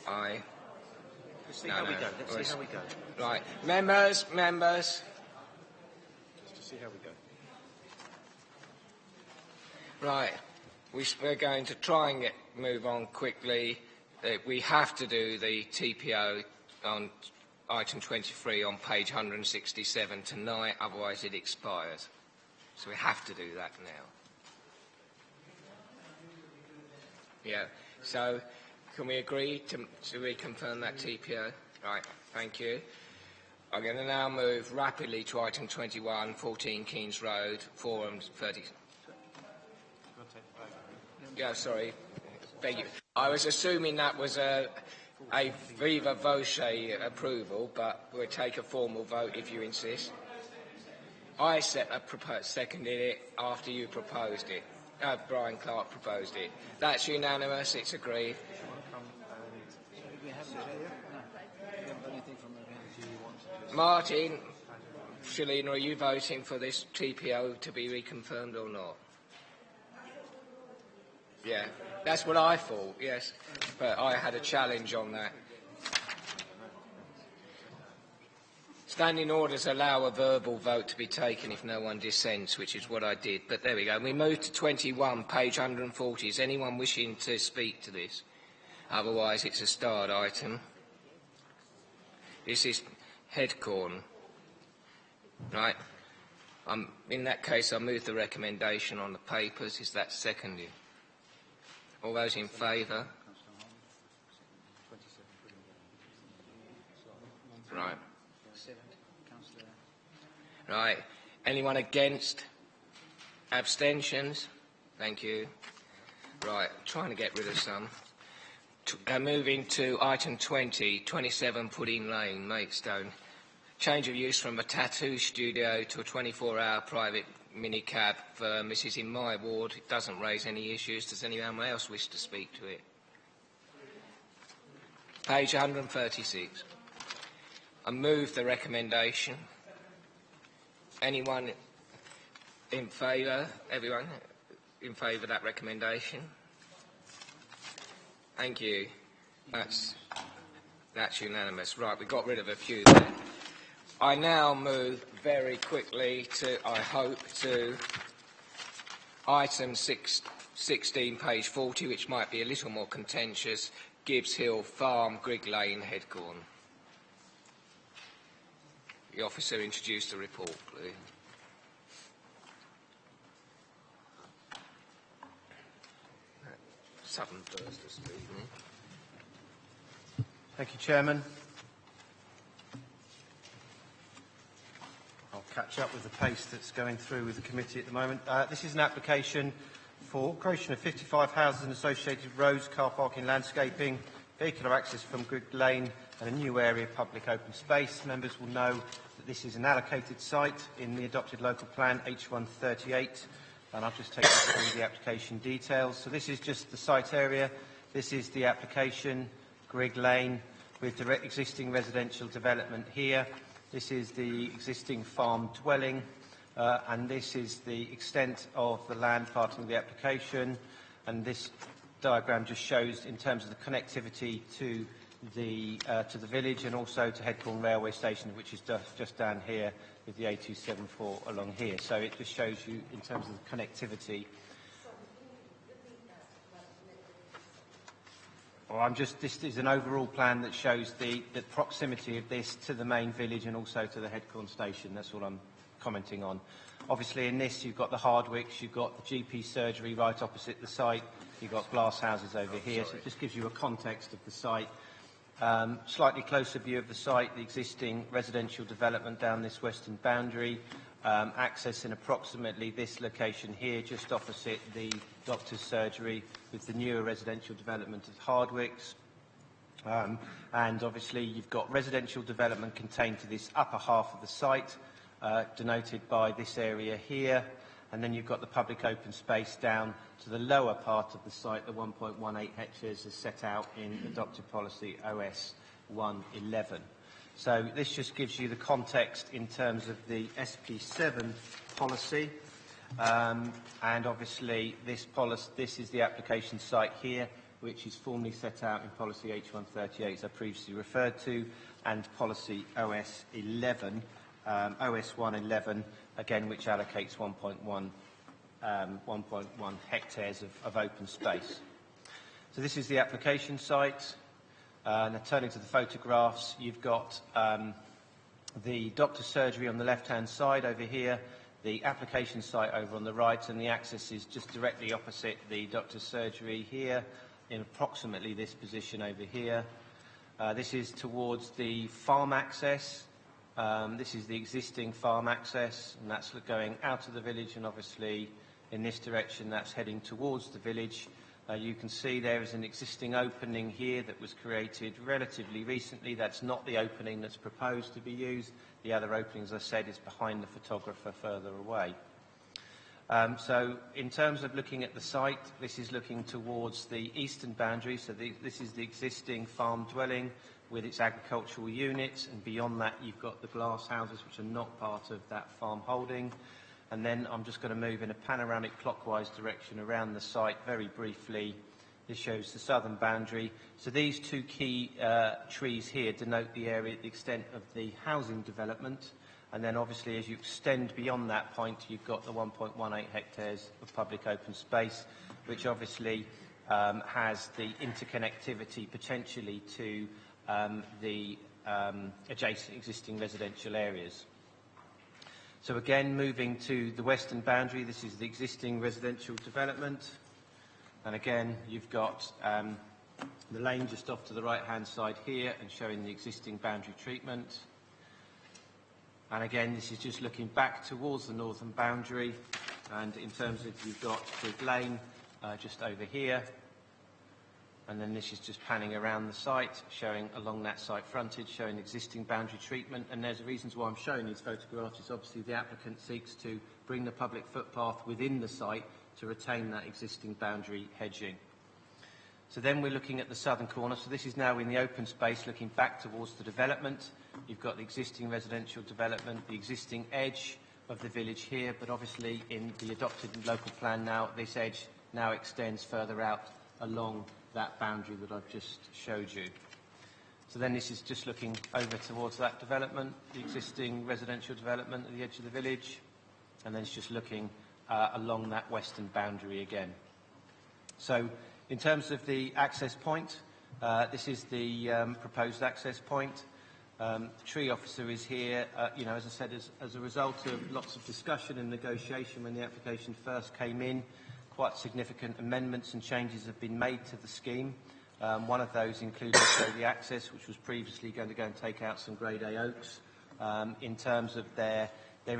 Aye. Let's see how we go. Let's see how we go. Right. Members. Just to see how we go. Right. We're going to try and move on quickly. We have to do the TPO on item 23 on page 167 tonight, otherwise it expires. So we have to do that now. Yeah. So can we agree to reconfirm that TPO? Right. Thank you. I'm going to now move rapidly to item 21, 14 Keynes Road, Forum 30. Yeah, sorry. Beg you. I was assuming that was a viva voce approval, but we'll take a formal vote if you insist. I seconded it after you proposed it. Brian Clark proposed it. That's unanimous. It's agreed. Martin, Shalina, are you voting for this TPO to be reconfirmed or not? Yeah, that's what I thought, yes. But I had a challenge on that. Standing orders allow a verbal vote to be taken if no one dissents, which is what I did. But there we go. We move to 21, page 140. Is anyone wishing to speak to this? Otherwise, it's a starred item. This is Headcorn. Right. In that case, I move the recommendation on the papers. Is that seconded? All those in favour? Right. Right. Anyone against? Abstentions? Thank you. Right. Trying to get rid of some. Moving to item 20, 27 Pudding Lane, Maidstone. Change of use from a tattoo studio to a 24-hour private minicab firm. This is in my ward. It doesn't raise any issues. Does anyone else wish to speak to it? Page 136. I move the recommendation. Anyone in favour? Everyone in favour of that recommendation? Thank you. That's unanimous. Right, we got rid of a few there. I now move very quickly to, I hope, to item 16, page 40, which might be a little more contentious, Gibbs Hill Farm, Grigg Lane, Headcorn. The officer introduced the report, please. Southern first this evening. Thank you, Chairman. I'll catch up with the pace that's going through with the committee at the moment. This is an application for creation of 55 houses and associated roads, car parking, landscaping, vehicular access from Grigg Lane and a new area of public open space. Members will know that this is an allocated site in the adopted local plan H138, and I'll just take you through the application details. So this is just the site area. This is the application, Grigg Lane, with direct existing residential development here. This is the existing farm dwelling, and this is the extent of the land part of the application. And this diagram just shows in terms of the connectivity to the village and also to Headcorn Railway Station, which is just down here with the A274 along here. So it just shows you in terms of the connectivity. This is an overall plan that shows the proximity of this to the main village and also to the Headcorn station. That's all I'm commenting on. Obviously in this you've got the Hardwicks, you've got the GP surgery right opposite the site, you've got glass houses over here, so it just gives you a context of the site. Slightly closer view of the site, the existing residential development down this western boundary, access in approximately this location here, just opposite the doctor's surgery with the newer residential development of Hardwicks. And obviously you've got residential development contained to this upper half of the site, denoted by this area here, and then you've got the public open space down to the lower part of the site, the 1.18 hectares as set out in adopted policy OS 111. So this just gives you the context in terms of the SP7 policy, and obviously this is the application site here. which is formally set out in Policy H138, as I previously referred to, and Policy OS11, OS111, again, which allocates 1.1 hectares of open space. So this is the application site. Now turning to the photographs, you've got the doctor's surgery on the left-hand side over here, the application site over on the right, and the access is just directly opposite the doctor's surgery here, in approximately this position over here. This is towards the farm access. This is the existing farm access, and that's going out of the village, and obviously in this direction that's heading towards the village. You can see there is an existing opening here that was created relatively recently. That's not the opening that's proposed to be used. The other opening, as I said, is behind the photographer further away. So in terms of looking at the site, this is looking towards the eastern boundary. So this is the existing farm dwelling with its agricultural units, and beyond that you've got the glass houses which are not part of that farm holding. And then I'm just going to move in a panoramic clockwise direction around the site very briefly. This shows the southern boundary. So these two key trees here denote the area, the extent of the housing development. And then obviously as you extend beyond that point, you've got the 1.18 hectares of public open space, which obviously has the interconnectivity potentially to the adjacent existing residential areas. So again, moving to the western boundary, this is the existing residential development. And again, you've got the lane just off to the right-hand side here and showing the existing boundary treatment. And again, this is just looking back towards the northern boundary. And in terms of, you've got Brig Lane just over here. And then this is just panning around the site, showing along that site frontage, showing existing boundary treatment. And there's reasons why I'm showing these photographs. Is obviously the applicant seeks to bring the public footpath within the site to retain that existing boundary hedging. So then we're looking at the southern corner. So this is now in the open space, looking back towards the development. You've got the existing residential development, the existing edge of the village here, but obviously in the adopted local plan now, this edge now extends further out along that boundary that I've just showed you. So then this is just looking over towards that development, the existing residential development at the edge of the village, and then it's just looking along that western boundary again. So in terms of the access point, this is the proposed access point. The tree officer is here, as I said, as a result of lots of discussion and negotiation when the application first came in. Quite significant amendments and changes have been made to the scheme. One of those includes also the access, which was previously going to go and take out some Grade A oaks. In terms of there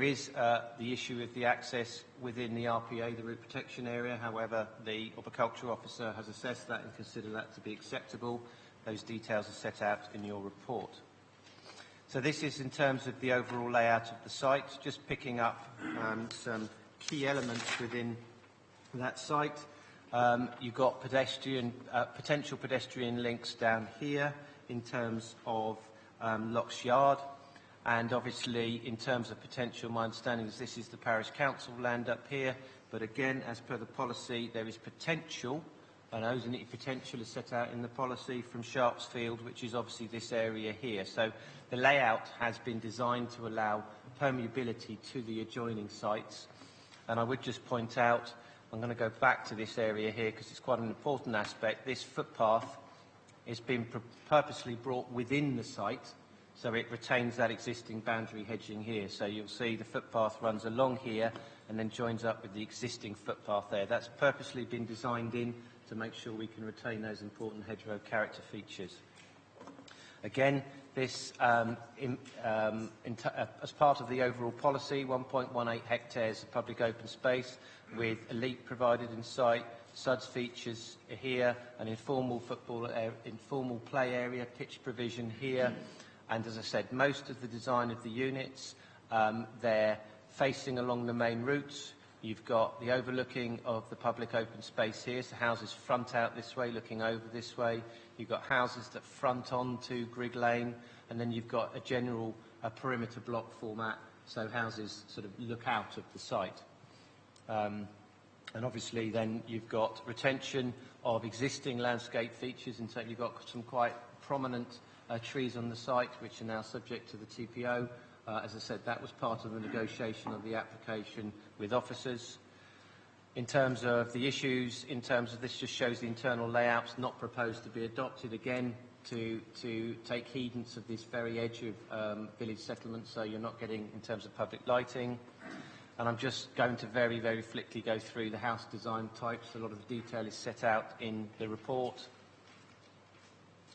is the issue of the access within the RPA, the root protection area. However, the horticulture officer has assessed that and considered that to be acceptable. Those details are set out in your report. So this is in terms of the overall layout of the site, just picking up some key elements within that site. You've got potential pedestrian links down here in terms of Locks Yard, and obviously in terms of potential, my understanding is this is the parish council land up here, but again, as per the policy, there is potential, and Osenity potential is set out in the policy from Sharpsfield, which is obviously this area here. So the layout has been designed to allow permeability to the adjoining sites, and I would just point out, I'm going to go back to this area here because it's quite an important aspect. This footpath has been purposely brought within the site, so it retains that existing boundary hedging here. So you'll see the footpath runs along here and then joins up with the existing footpath there. That's purposely been designed in to make sure we can retain those important hedgerow character features. Again, this, as part of the overall policy, 1.18 hectares of public open space with elite provided in site, SUDS features here, an informal play area, pitch provision here, and as I said, most of the design of the units, they're facing along the main routes. You've got the overlooking of the public open space here, so houses front out this way, looking over this way. You've got houses that front onto Brig Lane, and then you've got a general perimeter block format, so houses sort of look out of the site. And obviously then you've got retention of existing landscape features, and so you've got some quite prominent trees on the site which are now subject to the TPO. As I said, that was part of the negotiation of the application with officers. In terms of the issues, in terms of this just shows the internal layouts not proposed to be adopted, again, to take heedance of this very edge of village settlement, so you're not getting in terms of public lighting. And I'm just going to very, very flickly go through the house design types. A lot of the detail is set out in the report,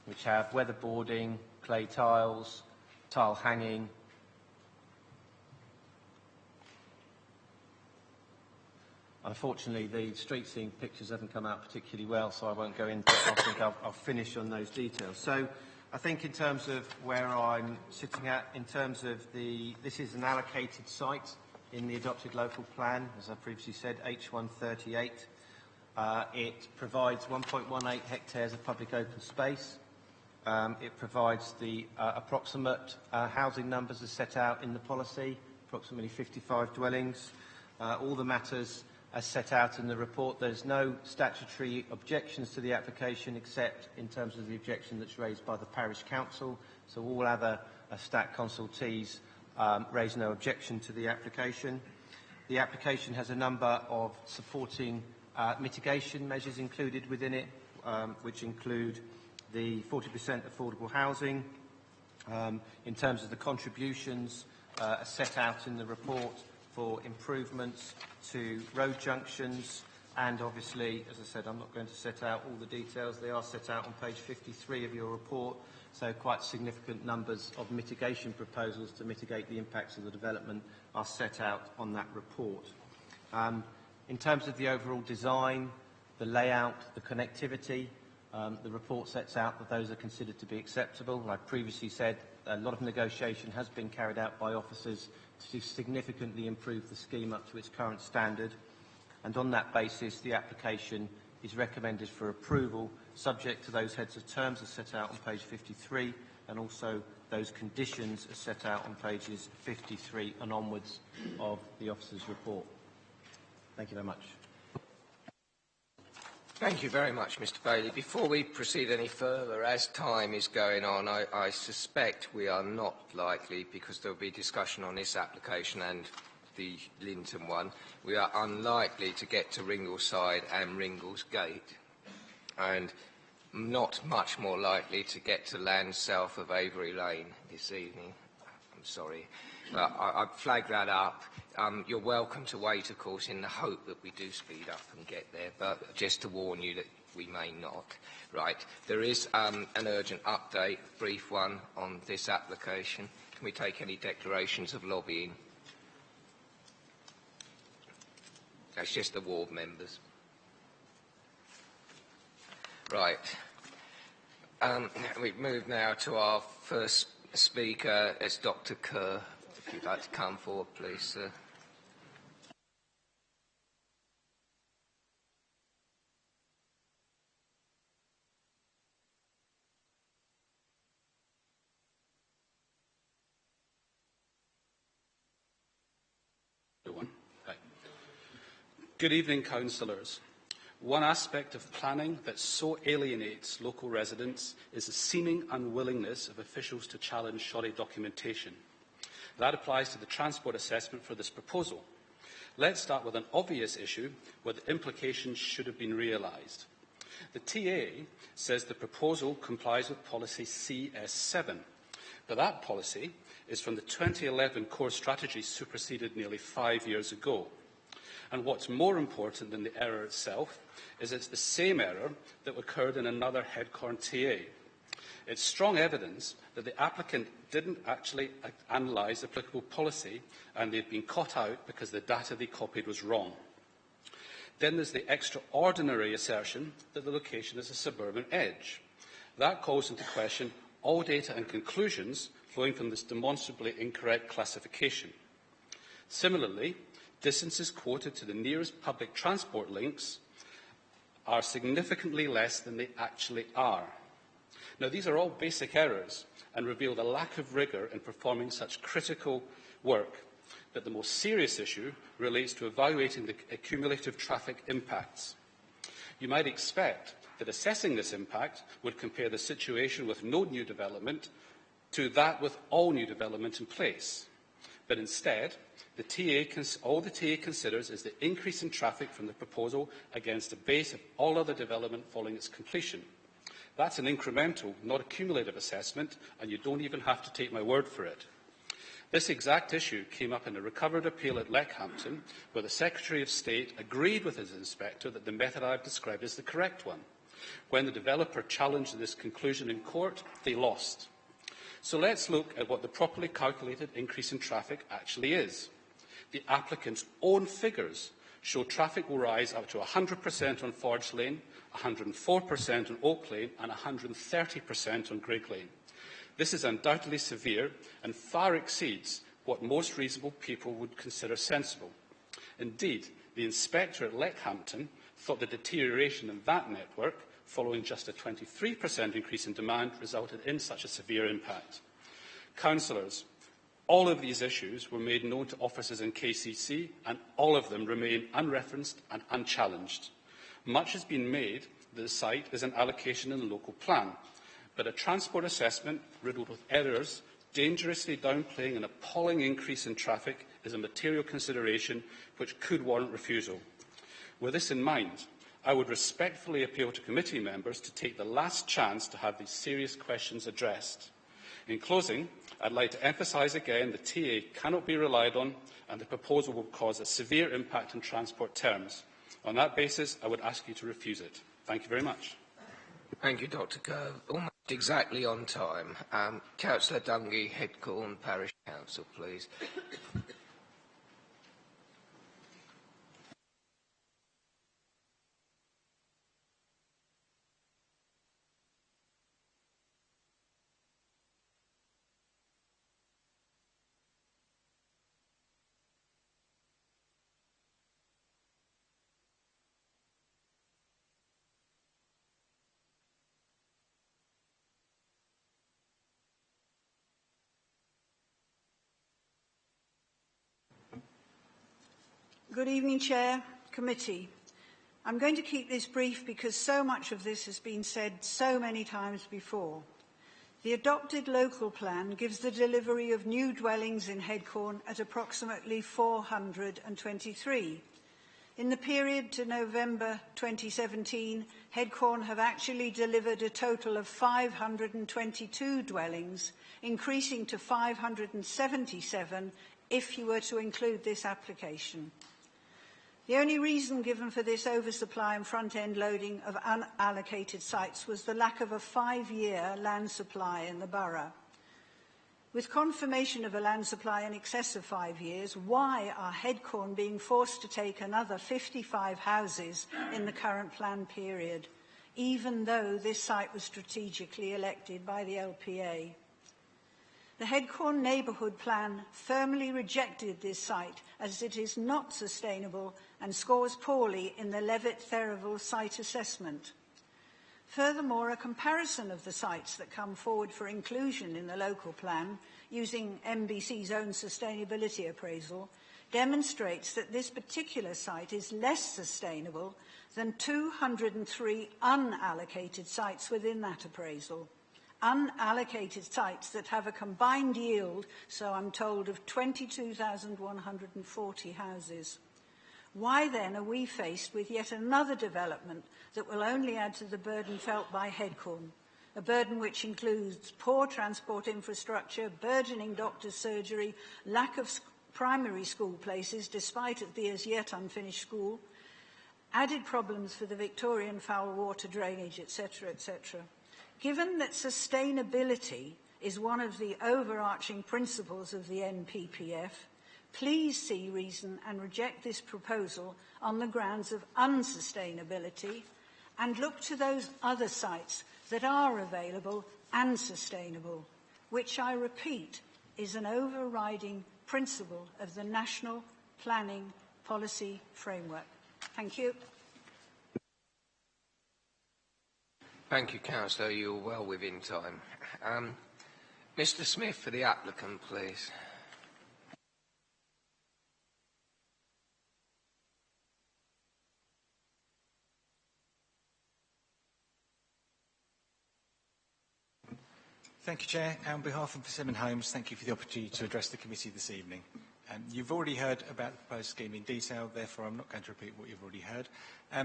which have weatherboarding, clay tiles, tile hanging. Unfortunately, the street scene pictures haven't come out particularly well, so I won't go into it. I think I'll finish on those details. So I think in terms of where I'm sitting at, in terms of this is an allocated site in the adopted local plan, as I previously said, H138. It provides 1.18 hectares of public open space. It provides the approximate housing numbers as set out in the policy, approximately 55 dwellings. All the matters as set out in the report. There's no statutory objections to the application except in terms of the objection that's raised by the parish council. So all other stat consultees raise no objection to the application. The application has a number of supporting mitigation measures included within it, which include the 40% affordable housing. In terms of the contributions set out in the report for improvements to road junctions, and obviously, as I said, I'm not going to set out all the details. They are set out on page 53 of your report, so quite significant numbers of mitigation proposals to mitigate the impacts of the development are set out on that report. In terms of the overall design, the layout, the connectivity, the report sets out that those are considered to be acceptable. I previously said a lot of negotiation has been carried out by officers to significantly improve the scheme up to its current standard, and on that basis the application is recommended for approval subject to those heads of terms as set out on page 53 and also those conditions as set out on pages 53 and onwards of the officer's report. Thank you very much. Thank you very much, Mr. Bailey. Before we proceed any further, as time is going on, I suspect we are not likely, because there will be discussion on this application and the Linton one, we are unlikely to get to Ringleside and Ringlesgate, and not much more likely to get to land south of Avery Lane this evening. I'm sorry. I'd flag that up. You're welcome to wait, of course, in the hope that we do speed up and get there, but just to warn you that we may not. Right. There is an urgent update, brief one, on this application. Can we take any declarations of lobbying? That's just the ward members. Right. We move now to our first speaker. It's Dr. Kerr. If you'd like to come forward, please, sir. Good evening, councillors. One aspect of planning that so alienates local residents is the seeming unwillingness of officials to challenge shoddy documentation. That applies to the transport assessment for this proposal. Let's start with an obvious issue where the implications should have been realised. The TA says the proposal complies with policy CS7, but that policy is from the 2011 core strategy superseded nearly 5 years ago. And what's more important than the error itself is it's the same error that occurred in another Headcorn TA. It's strong evidence that the applicant didn't actually analyse applicable policy and they've been caught out because the data they copied was wrong. Then there's the extraordinary assertion that the location is a suburban edge. That calls into question all data and conclusions flowing from this demonstrably incorrect classification. Similarly, distances quoted to the nearest public transport links are significantly less than they actually are. Now, these are all basic errors and reveal the lack of rigour in performing such critical work but the most serious issue relates to evaluating the cumulative traffic impacts. You might expect that assessing this impact would compare the situation with no new development to that with all new development in place. But instead, all the TA considers is the increase in traffic from the proposal against the base of all other development following its completion. That's an incremental, not a cumulative assessment, and you don't even have to take my word for it. This exact issue came up in a recovered appeal at Leckhampton, where the Secretary of State agreed with his inspector that the method I have described is the correct one. When the developer challenged this conclusion in court, they lost. So let's look at what the properly calculated increase in traffic actually is. The applicant's own figures show traffic will rise up to 100% on Forge Lane, 104% on Oak Lane and 130% on Grigg Lane. This is undoubtedly severe and far exceeds what most reasonable people would consider sensible. Indeed, the inspector at Leckhampton thought the deterioration in that network, following just a 23% increase in demand, resulted in such a severe impact. Councillors, all of these issues were made known to officers in KCC, and all of them remain unreferenced and unchallenged. Much has been made that the site is an allocation in the local plan, but a transport assessment riddled with errors, dangerously downplaying an appalling increase in traffic is a material consideration which could warrant refusal. With this in mind, I would respectfully appeal to committee members to take the last chance to have these serious questions addressed. In closing, I'd like to emphasise again that TA cannot be relied on, and the proposal will cause a severe impact in transport terms. On that basis, I would ask you to refuse it. Thank you very much. Thank you, Dr. Cove. Almost exactly on time. Councillor Dungy, Headcorn Parish Council, please. Good evening, Chair, Committee. I'm going to keep this brief because so much of this has been said so many times before. The adopted local plan gives the delivery of new dwellings in Headcorn at approximately 423. In the period to November 2017, Headcorn have actually delivered a total of 522 dwellings, increasing to 577 if you were to include this application. The only reason given for this oversupply and front-end loading of unallocated sites was the lack of a 5-year land supply in the borough. With confirmation of a land supply in excess of 5 years, why are Headcorn being forced to take another 55 houses in the current plan period, even though this site was strategically elected by the LPA? The Headcorn Neighbourhood Plan firmly rejected this site as it is not sustainable and scores poorly in the Levitt-Therival site assessment. Furthermore, a comparison of the sites that come forward for inclusion in the local plan using MBC's own sustainability appraisal demonstrates that this particular site is less sustainable than 203 unallocated sites within that appraisal. Unallocated sites that have a combined yield, so I'm told, of 22,140 houses. Why then are we faced with yet another development that will only add to the burden felt by Headcorn, a burden which includes poor transport infrastructure, burgeoning doctor's surgery, lack of primary school places despite it be as yet unfinished school, added problems for the Victorian foul water drainage, etc., etc. Given that sustainability is one of the overarching principles of the NPPF, please see reason and reject this proposal on the grounds of unsustainability and look to those other sites that are available and sustainable, which I repeat is an overriding principle of the National Planning Policy Framework. Thank you. Thank you, Councillor. You're well within time. Mr. Smith for the applicant, please. Thank you, Chair. On behalf of Persimmon Homes, thank you for the opportunity to address the committee this evening. You've already heard about the proposed scheme in detail, therefore I'm not going to repeat what you've already heard.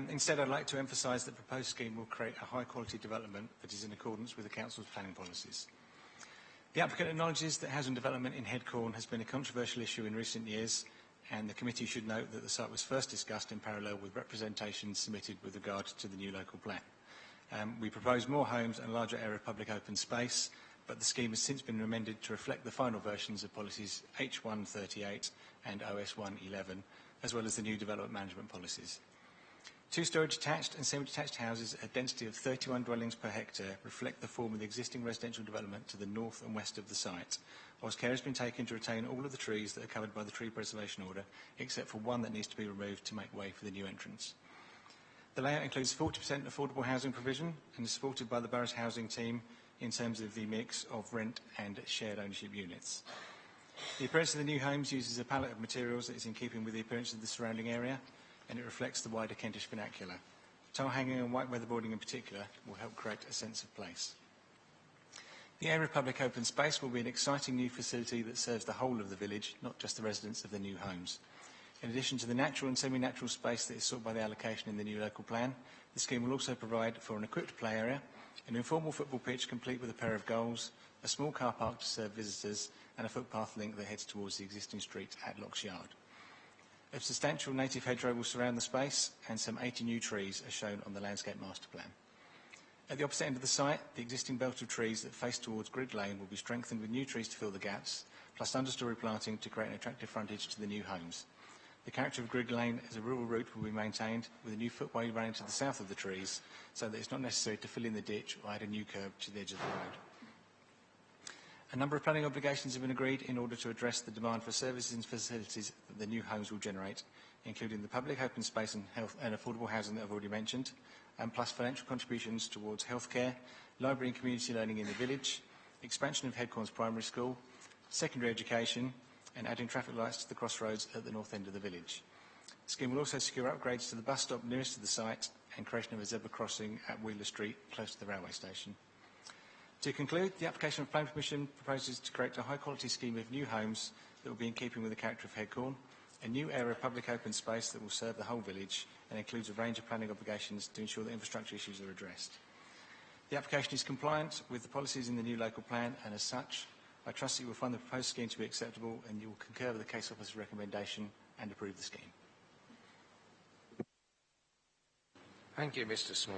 Instead, I'd like to emphasise that the proposed scheme will create a high-quality development that is in accordance with the Council's planning policies. The applicant acknowledges that housing development in Headcorn has been a controversial issue in recent years, and the committee should note that the site was first discussed in parallel with representation submitted with regard to the new local plan. We propose more homes and a larger area of public open space, but the scheme has since been amended to reflect the final versions of policies H138 and OS111, as well as the new development management policies. Two-storey detached and semi-detached houses at a density of 31 dwellings per hectare reflect the form of the existing residential development to the north and west of the site, whilst care has been taken to retain all of the trees that are covered by the tree preservation order, except for one that needs to be removed to make way for the new entrance. The layout includes 40% affordable housing provision and is supported by the borough's housing team in terms of the mix of rent and shared ownership units. The appearance of the new homes uses a palette of materials that is in keeping with the appearance of the surrounding area, and it reflects the wider Kentish vernacular. Tile hanging and white weatherboarding in particular will help create a sense of place. The area of public open space will be an exciting new facility that serves the whole of the village, not just the residents of the new homes. In addition to the natural and semi-natural space that is sought by the allocation in the new local plan, the scheme will also provide for an equipped play area, an informal football pitch complete with a pair of goals, a small car park to serve visitors, and a footpath link that heads towards the existing street at Locks Yard. A substantial native hedgerow will surround the space, and some 80 new trees are shown on the landscape master plan. At the opposite end of the site, the existing belt of trees that face towards Grid Lane will be strengthened with new trees to fill the gaps, plus understory planting to create an attractive frontage to the new homes. The character of Grid Lane as a rural route will be maintained, with a new footway running to the south of the trees, so that it's not necessary to fill in the ditch or add a new curb to the edge of the road. A number of planning obligations have been agreed in order to address the demand for services and facilities that the new homes will generate, including the public open space and health and affordable housing that I've already mentioned, and plus financial contributions towards healthcare, library and community learning in the village, expansion of Headcorn's primary school, secondary education, and adding traffic lights to the crossroads at the north end of the village. The scheme will also secure upgrades to the bus stop nearest to the site and creation of a zebra crossing at Wheeler Street, close to the railway station. To conclude, the application of planning permission proposes to create a high-quality scheme of new homes that will be in keeping with the character of Headcorn, a new area of public open space that will serve the whole village and includes a range of planning obligations to ensure that infrastructure issues are addressed. The application is compliant with the policies in the new local plan, and as such, I trust that you will find the proposed scheme to be acceptable and you will concur with the case officer's recommendation and approve the scheme. Thank you, Mr. Smith.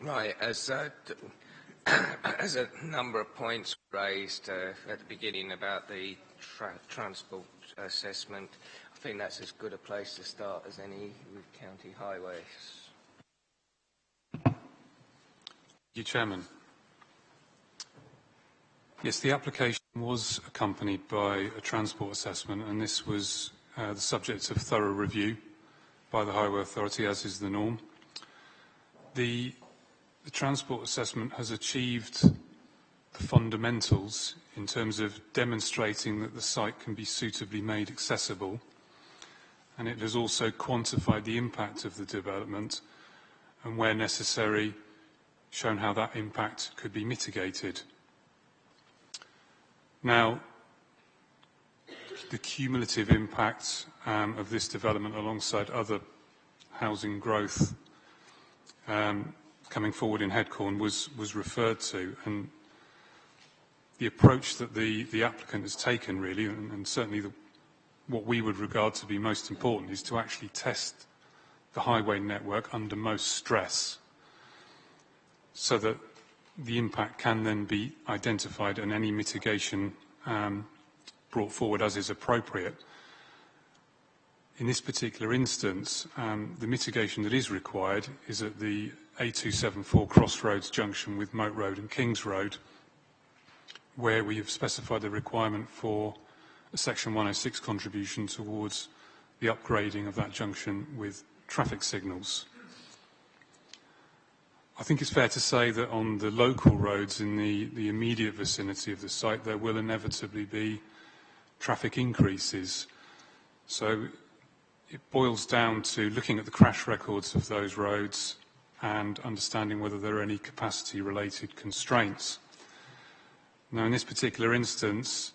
Right, as a number of points raised at the beginning about the transport assessment, I think that's as good a place to start as any with county highways. Thank you, Chairman. Yes, the application was accompanied by a transport assessment, and this was the subject of thorough review by the Highway Authority, as is the norm. The transport assessment has achieved the fundamentals in terms of demonstrating that the site can be suitably made accessible, and it has also quantified the impact of the development and, where necessary, shown how that impact could be mitigated. Now, the cumulative impact of this development alongside other housing growth coming forward in Headcorn was referred to, and the approach that the applicant has taken really, and certainly what we would regard to be most important, is to actually test the highway network under most stress so that the impact can then be identified and any mitigation brought forward as is appropriate. In this particular instance, the mitigation that is required is at the A274 Crossroads junction with Moat Road and Kings Road, where we have specified the requirement for a Section 106 contribution towards the upgrading of that junction with traffic signals. I think it's fair to say that on the local roads in the immediate vicinity of the site, there will inevitably be traffic increases. So it boils down to looking at the crash records of those roads and understanding whether there are any capacity-related constraints. Now, in this particular instance,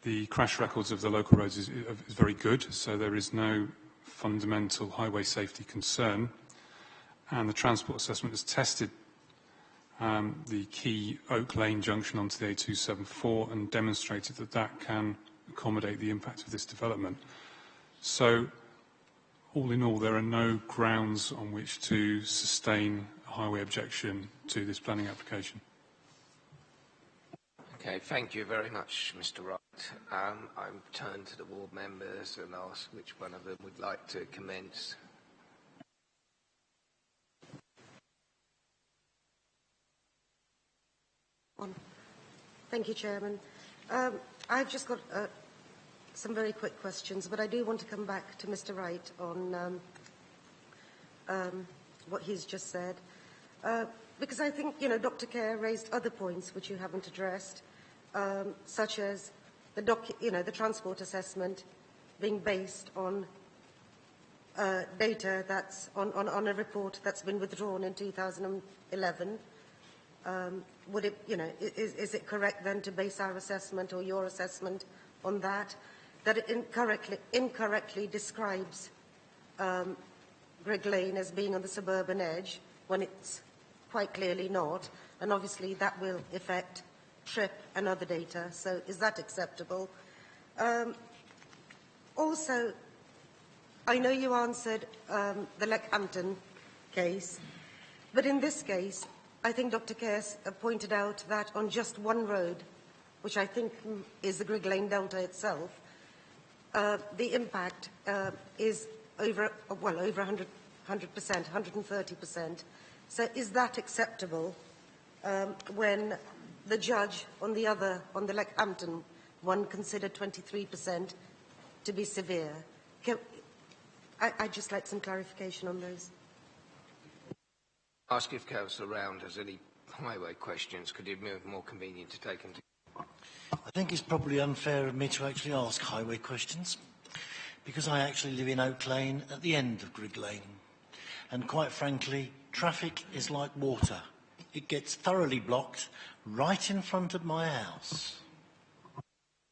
the crash records of the local roads is very good, so there is no fundamental highway safety concern. And the transport assessment has tested the key Oak Lane junction onto the A274 and demonstrated that that can accommodate the impact of this development. So, all in all, there are no grounds on which to sustain a highway objection to this planning application. Okay, thank you very much, Mr. Wright. I'm turned to the ward members and ask which one of them would like to commence. Thank you, Chairman. I've just got some very quick questions, but I do want to come back to Mr. Wright on what he's just said, because I think, Dr. Kerr raised other points which you haven't addressed, such as the transport assessment being based on data that's on a report that's been withdrawn in 2011. Would it, is it correct then to base our assessment or your assessment on that? That it incorrectly describes Grigg Lane as being on the suburban edge when it's quite clearly not, and obviously that will affect trip and other data. So is that acceptable? Also, I know you answered the Leckhampton case, but in this case, I think Dr. Kerr pointed out that on just one road, which I think is the Grigg Lane Delta itself, the impact is over 100%, 130%. So is that acceptable when the judge on the Leckhampton one considered 23% to be severe? I'd just like some clarification on those. Ask if Councillor Round has any highway questions. Could it be more convenient to take them to... I think it's probably unfair of me to actually ask highway questions, because I actually live in Oak Lane at the end of Grigg Lane. And quite frankly, traffic is like water. It gets thoroughly blocked right in front of my house.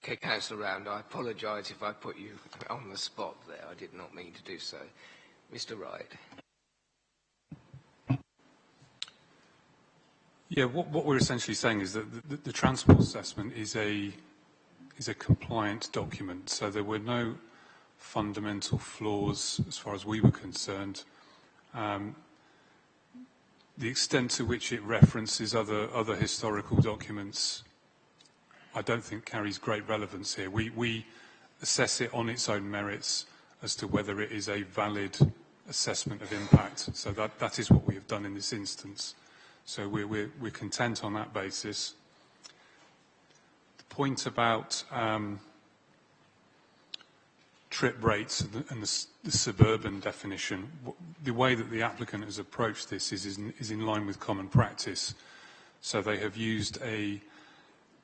Okay, Councillor Round, I apologise if I put you on the spot there. I did not mean to do so. Mr. Wright. Yeah, what we're essentially saying is that the transport assessment is a compliant document, so there were no fundamental flaws as far as we were concerned. The extent to which it references other historical documents, I don't think carries great relevance here. We assess it on its own merits as to whether it is a valid assessment of impact. So that is what we have done in this instance. So we're content on that basis. The point about trip rates and the suburban definition, the way that the applicant has approached this is in line with common practice. So they have used a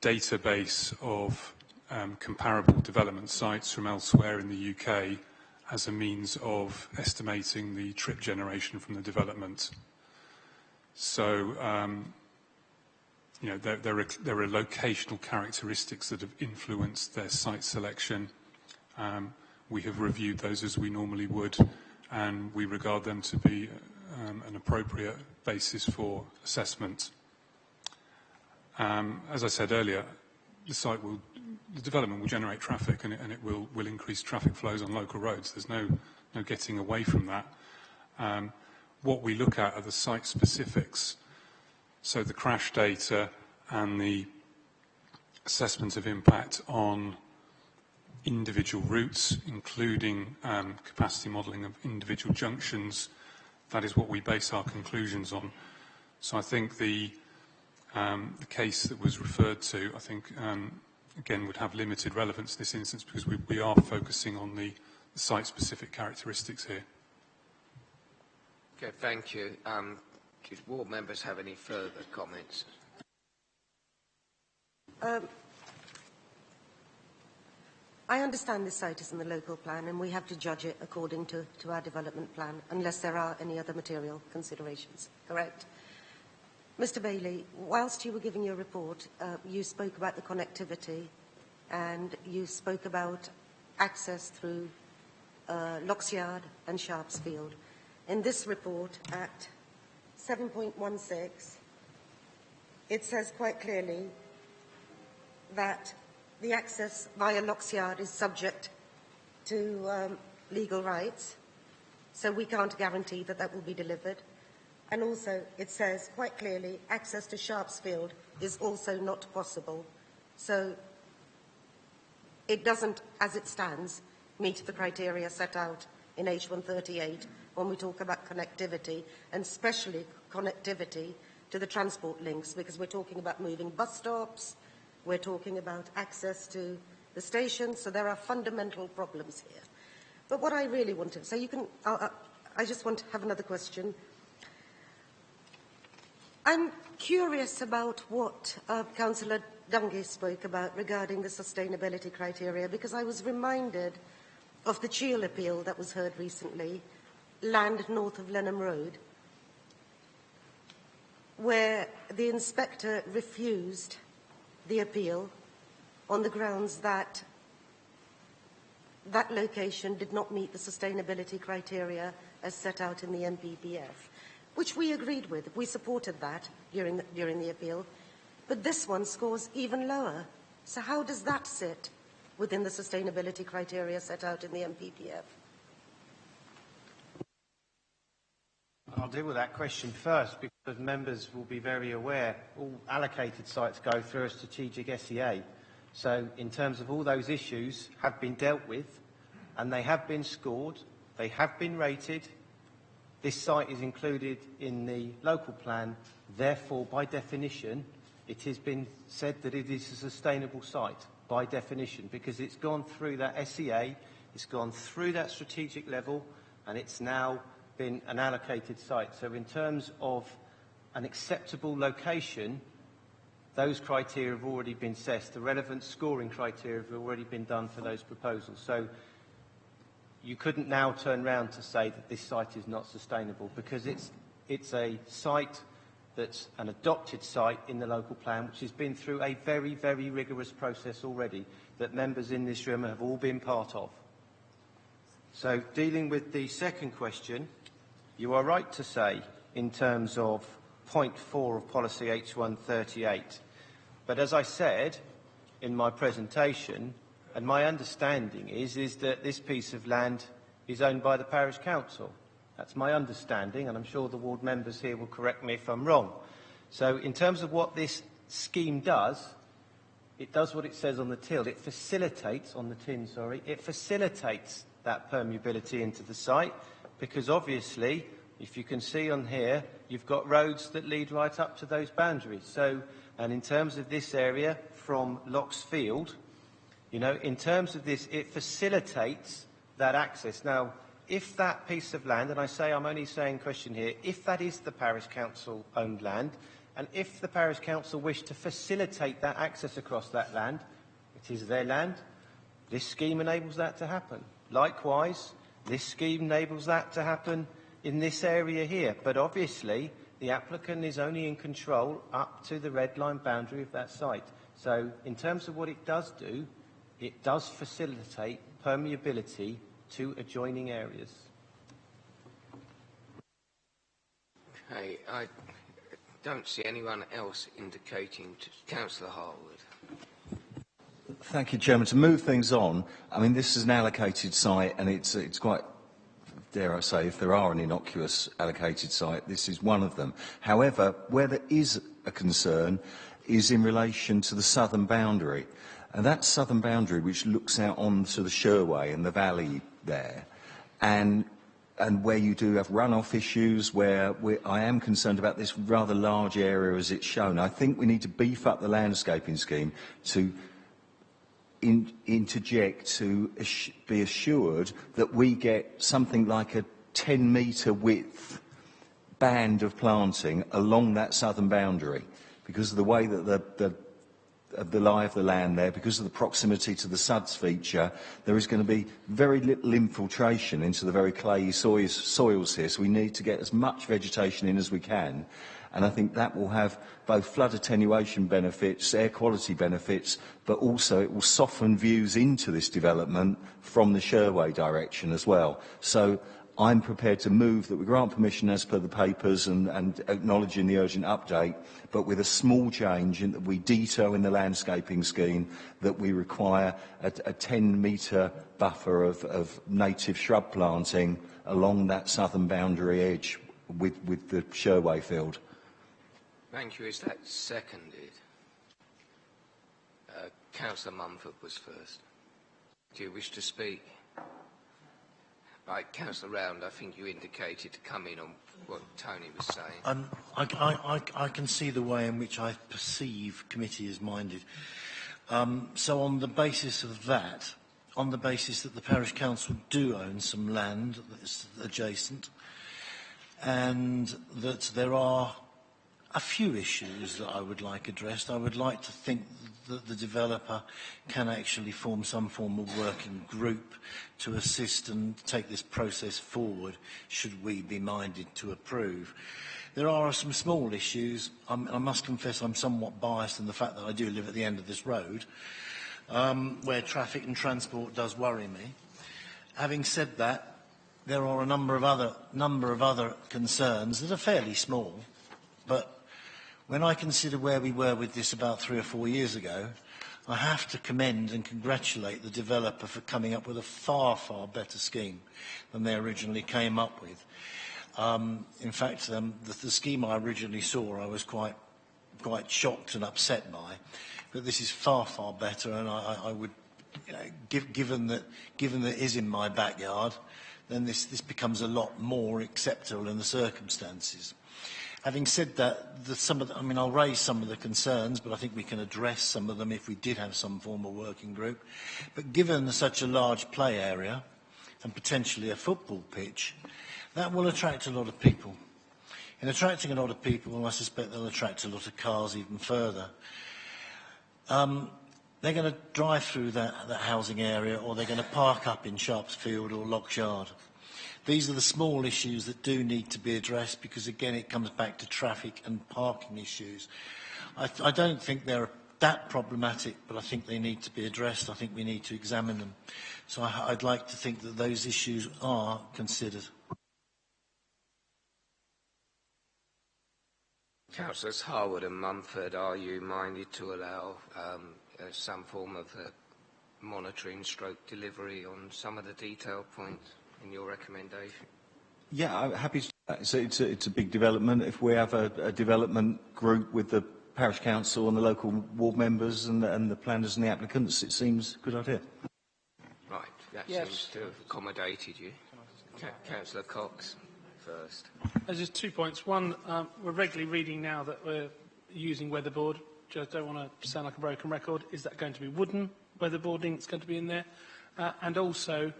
database of comparable development sites from elsewhere in the UK as a means of estimating the trip generation from the development. So, there are locational characteristics that have influenced their site selection. We have reviewed those as we normally would, and we regard them to be an appropriate basis for assessment. As I said earlier, the development will generate traffic, and it will increase traffic flows on local roads. There's no getting away from that. What we look at are the site specifics, so the crash data and the assessment of impact on individual routes, including capacity modelling of individual junctions. That is what we base our conclusions on. So I think the case that was referred to, I think, again, would have limited relevance in this instance because we are focusing on the site-specific characteristics here. Okay, thank you. Do ward members have any further comments? I understand this site is in the local plan and we have to judge it according to our development plan unless there are any other material considerations, correct? Mr Bailey, whilst you were giving your report, you spoke about the connectivity and you spoke about access through Locksyard and Sharpsfield. In this report at 7.16, it says quite clearly that the access via Locksyard is subject to legal rights, so we can't guarantee that that will be delivered. And also, it says quite clearly, access to Sharpsfield is also not possible. So it doesn't, as it stands, meet the criteria set out in H138 when we talk about connectivity, and especially connectivity to the transport links, because we're talking about moving bus stops, we're talking about access to the stations, so there are fundamental problems here. But what I really want to, so you can, I just want to have another question. I'm curious about what Councillor Dungay spoke about regarding the sustainability criteria, because I was reminded of the Cheal appeal that was heard recently, land north of Lenham Road, where the inspector refused the appeal on the grounds that that location did not meet the sustainability criteria as set out in the NPPF, which we agreed with. We supported that during the appeal. But this one scores even lower. So how does that sit within the sustainability criteria set out in the NPPF? I'll deal with that question first, because members will be very aware all allocated sites go through a strategic SEA. So in terms of all those issues have been dealt with, and they have been scored, they have been rated. This site is included in the local plan, therefore by definition it has been said that it is a sustainable site by definition, because it's gone through that SEA, it's gone through that strategic level, and it's now been an allocated site. So in terms of an acceptable location, those criteria have already been set. The relevant scoring criteria have already been done for those proposals. So you couldn't now turn round to say that this site is not sustainable, because it's a site that's an adopted site in the local plan, which has been through a very, very rigorous process already that members in this room have all been part of. So dealing with the second question, you are right to say in terms of point 4 of policy H138. But as I said in my presentation, and my understanding is that this piece of land is owned by the parish council. That's my understanding, and I'm sure the ward members here will correct me if I'm wrong. So in terms of what this scheme does, it does what it says on the till. It facilitates, on the tin, sorry, it facilitates that permeability into the site, because obviously, if you can see on here, you've got roads that lead right up to those boundaries. So, and in terms of this area from Locksfield, you know, in terms of this, it facilitates that access. Now, if that piece of land, and I say I'm only saying question here, if that is the parish council owned land, and if the parish council wish to facilitate that access across that land, it is their land, this scheme enables that to happen. Likewise, this scheme enables that to happen in this area here. But obviously, the applicant is only in control up to the red line boundary of that site. So in terms of what it does do, it does facilitate permeability to adjoining areas. Okay, I don't see anyone else indicating to Councillor Harwood. Thank you, Chairman. To move things on, I mean, this is an allocated site, and it's quite, dare I say, if there are an innocuous allocated site, this is one of them. However, where there is a concern is in relation to the southern boundary. And that southern boundary, which looks out onto the Sherway and the valley there, and where you do have runoff issues, where I am concerned about this rather large area as it's shown. I think we need to beef up the landscaping scheme to interject, to be assured that we get something like a 10-metre width band of planting along that southern boundary, because of the way that the lie of the land there, because of the proximity to the SUDS feature, there is going to be very little infiltration into the very clayey soils here, so we need to get as much vegetation in as we can. And I think that will have both flood attenuation benefits, air quality benefits, but also it will soften views into this development from the Sherway direction as well. So I'm prepared to move that we grant permission as per the papers and acknowledging the urgent update, but with a small change in that we detail in the landscaping scheme that we require a 10-metre buffer of native shrub planting along that southern boundary edge with the Sherway field. Thank you. Is that seconded? Councillor Mumford was first. Do you wish to speak? Right, Councillor Round, I think you indicated to come in on what Tony was saying. I can see the way in which I perceive committee is minded. So on the basis of that, on the basis that the parish council do own some land that's adjacent, and that there are a few issues that I would like addressed, I would like to think that the developer can actually form some form of working group to assist and take this process forward, should we be minded to approve. There are some small issues. I must confess I'm somewhat biased in the fact that I do live at the end of this road, where traffic and transport does worry me. Having said that, there are a number of other concerns that are fairly small, but when I consider where we were with this about 3 or 4 years ago, I have to commend and congratulate the developer for coming up with a far, far better scheme than they originally came up with. In fact, the scheme I originally saw, I was quite shocked and upset by, but this is far, far better, and I would, given that it is in my backyard, then this becomes a lot more acceptable in the circumstances. Having said that, I'll raise some of the concerns, but I think we can address some of them if we did have some form of working group. But given such a large play area and potentially a football pitch, that will attract a lot of people. In attracting a lot of people, I suspect they'll attract a lot of cars even further. They're going to drive through that housing area, or they're going to park up in Sharpsfield or Lock's Yard. These are the small issues that do need to be addressed because, again, it comes back to traffic and parking issues. I don't think they're that problematic, but I think they need to be addressed. I think we need to examine them. So I'd like to think that those issues are considered. Councillors Harwood and Mumford, are you minded to allow some form of monitoring stroke delivery on some of the detailed points in your recommendation? Yeah, I'm happy to do that. It's a big development. If we have a development group with the parish council and the local ward members and the planners and the applicants, it seems a good idea. Right, that seems to have accommodated you. Councillor Cox first. There's just 2 points. One, we're regularly reading now that we're using weatherboard. Just don't want to sound like a broken record. Is that going to be wooden weatherboarding that's going to be in there? And also,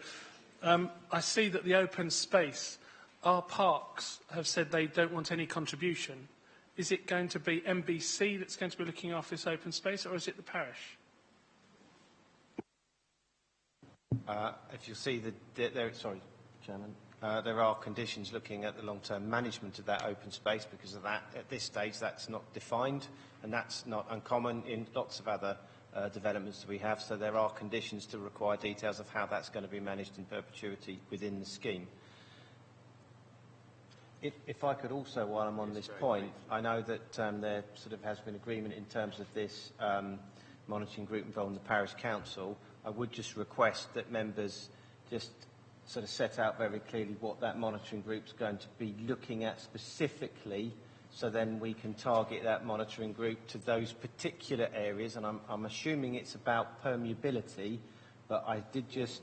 I see that the open space, our parks have said they don't want any contribution. Is it going to be MBC that's going to be looking after this open space, or is it the parish? If you'll see, sorry, Chairman, there are conditions looking at the long-term management of that open space because of that. At this stage, that's not defined, and that's not uncommon in lots of other developments that we have. So there are conditions to require details of how that's going to be managed in perpetuity within the scheme. If I could also, while I'm on this point, I know that there sort of has been agreement in terms of this monitoring group involving the parish council. I would just request that members just sort of set out very clearly what that monitoring group is going to be looking at specifically, so then we can target that monitoring group to those particular areas. And I'm assuming it's about permeability, but I did just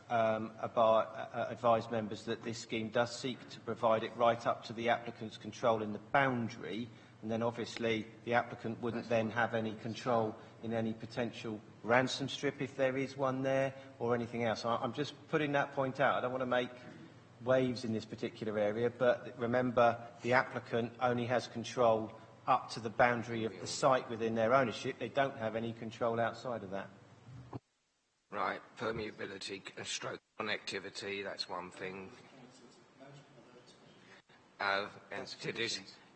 advise members that this scheme does seek to provide it right up to the applicant's control in the boundary, and then obviously the applicant wouldn't then have any control in any potential ransom strip if there is one there or anything else. I'm just putting that point out. I don't want to make waves in this particular area, but remember the applicant only has control up to the boundary of the site within their ownership. They don't have any control outside of that. Right, permeability, stroke connectivity, that's one thing. And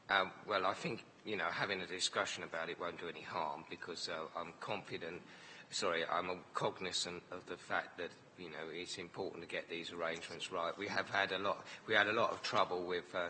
Well, I think, you know, having a discussion about it won't do any harm because I'm cognizant of the fact that, you know, it's important to get these arrangements right. We had a lot of trouble with, I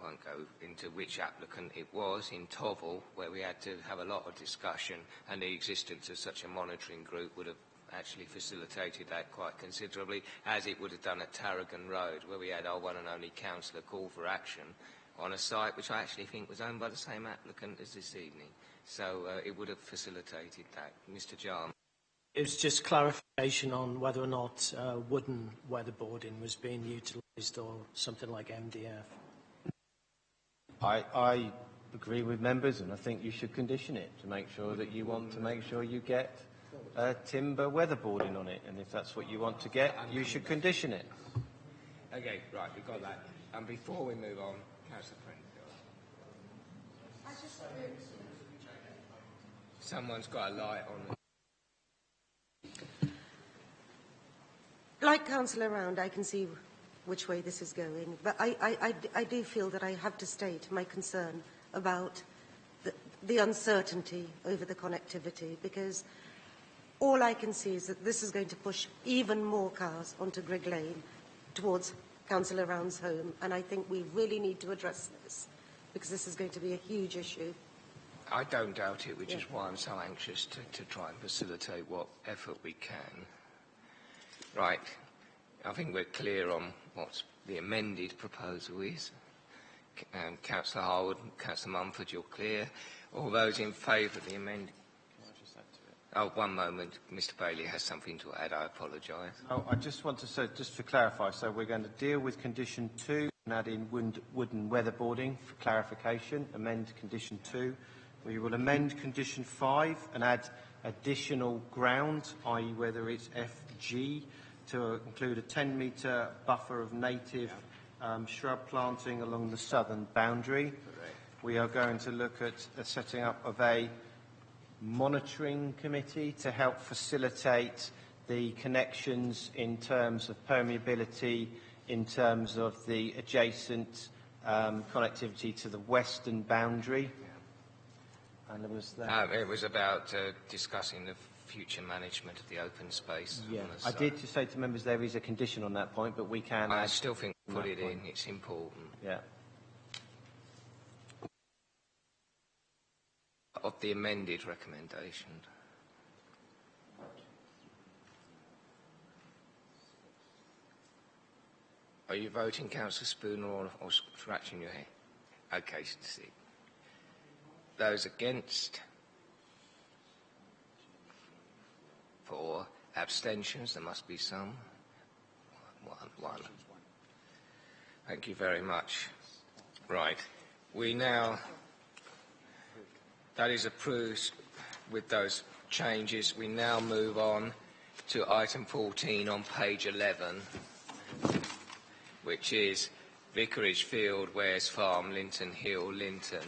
won't go into which applicant it was, in Tovel, where we had to have a lot of discussion, and the existence of such a monitoring group would have actually facilitated that quite considerably, as it would have done at Tarragon Road, where we had our one and only councillor call for action on a site which I actually think was owned by the same applicant as this evening. So it would have facilitated that. Mr. Jarman. It was just clarification on whether or not wooden weatherboarding was being utilised or something like MDF. I agree with members, and I think you should condition it to make sure that you want to make sure you get timber weatherboarding on it, and if that's what you want to get, you should condition it. Okay, right, we've got that. And before we move on, Councillor Friend. Someone's got a light on. Like Councillor Round, I can see which way this is going, but I do feel that I have to state my concern about the uncertainty over the connectivity, because all I can see is that this is going to push even more cars onto Grigg Lane towards Councillor Round's home, and I think we really need to address this, because this is going to be a huge issue. I don't doubt it, which is why I'm so anxious to try and facilitate what effort we can. Right. I think we're clear on what the amended proposal is. Councillor Harwood, Councillor Mumford, you're clear. All those in favour of the amended... Can I just add to it? Oh, one moment. Mr Bailey has something to add. I apologise. Oh, I just want to say, just to clarify, so we're going to deal with condition 2 and add in wooden weatherboarding for clarification, amend condition 2. We will amend condition 5 and add additional ground, i.e. whether it's FG, to include a 10-metre buffer of native shrub planting along the southern boundary. Correct. We are going to look at the setting up of a monitoring committee to help facilitate the connections in terms of permeability, in terms of the adjacent connectivity to the western boundary. And there was that. It was about discussing the future management of the open space. Yeah, I did just say to members there is a condition on that point, but we can... I still think put it in, it's important. Yeah. Of the amended recommendation. Are you voting, Councillor Spooner, or scratching your head? Okay, see. Those against? 4 abstentions. There must be some. One. Thank you very much. Right. We now... That is approved with those changes. We now move on to item 14 on page 11, which is Vicarage Field, Wares Farm, Linton Hill, Linton.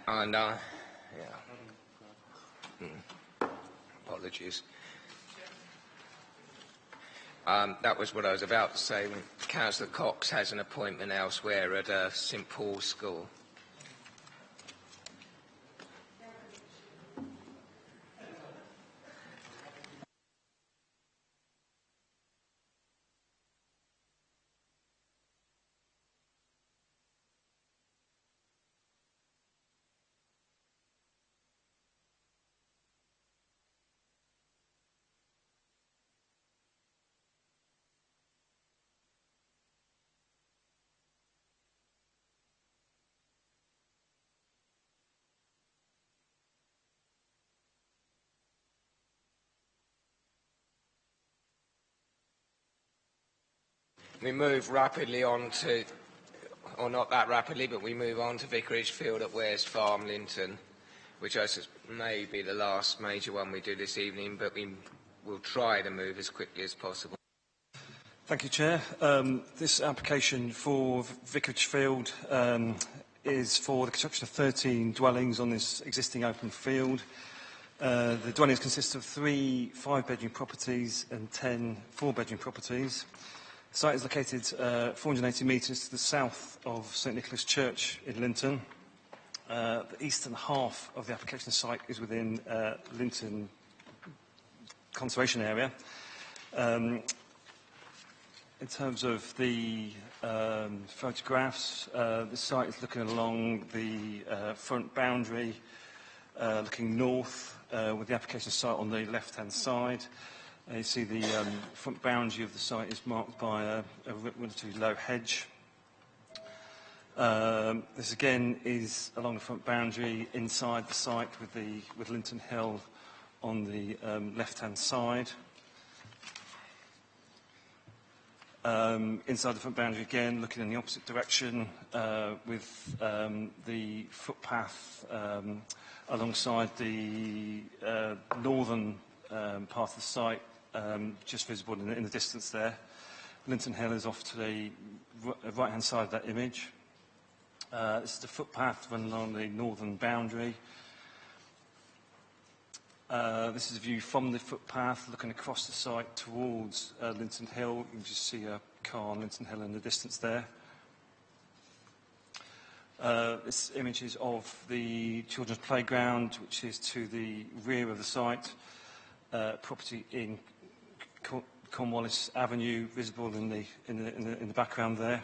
And, apologies. That was what I was about to say. Councillor Cox has an appointment elsewhere at St Paul's School. We move rapidly on to, or not that rapidly, but we move on to Vicarage Field at Wares Farm, Linton, which I suspect may be the last major one we do this evening, but we will try to move as quickly as possible. Thank you, Chair. This application for Vicarage Field is for the construction of 13 dwellings on this existing open field. The dwellings consist of 3 5-bedroom properties and 10 4-bedroom properties. The site is located 480 metres to the south of St Nicholas Church in Linton. The eastern half of the application site is within Linton Conservation Area. In terms of the photographs, the site is looking along the front boundary, looking north, with the application site on the left-hand side. You see the front boundary of the site is marked by a relatively low hedge. This again is along the front boundary inside the site with Linton Hill on the left-hand side. Inside the front boundary again, looking in the opposite direction with the footpath alongside the northern part of the site, just visible in the distance there. Linton Hill is off to the right-hand side of that image. This is the footpath running along the northern boundary. This is a view from the footpath, looking across the site towards Linton Hill. You can just see a car on Linton Hill in the distance there. This image is of the children's playground, which is to the rear of the site. Property in Cornwallis Avenue, visible in the background there.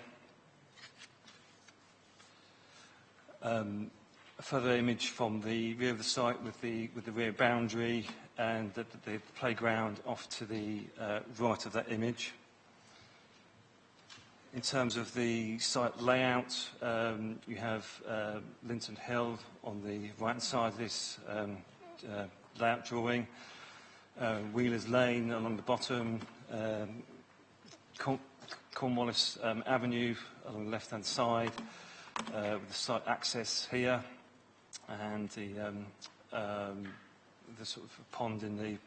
A further image from the rear of the site with the rear boundary and the playground off to the right of that image. In terms of the site layout, you have Linton Hill on the right-hand side of this layout drawing, Wheeler's Lane along the bottom, Cornwallis Avenue along the left-hand side, with the site access here, and the sort of pond in the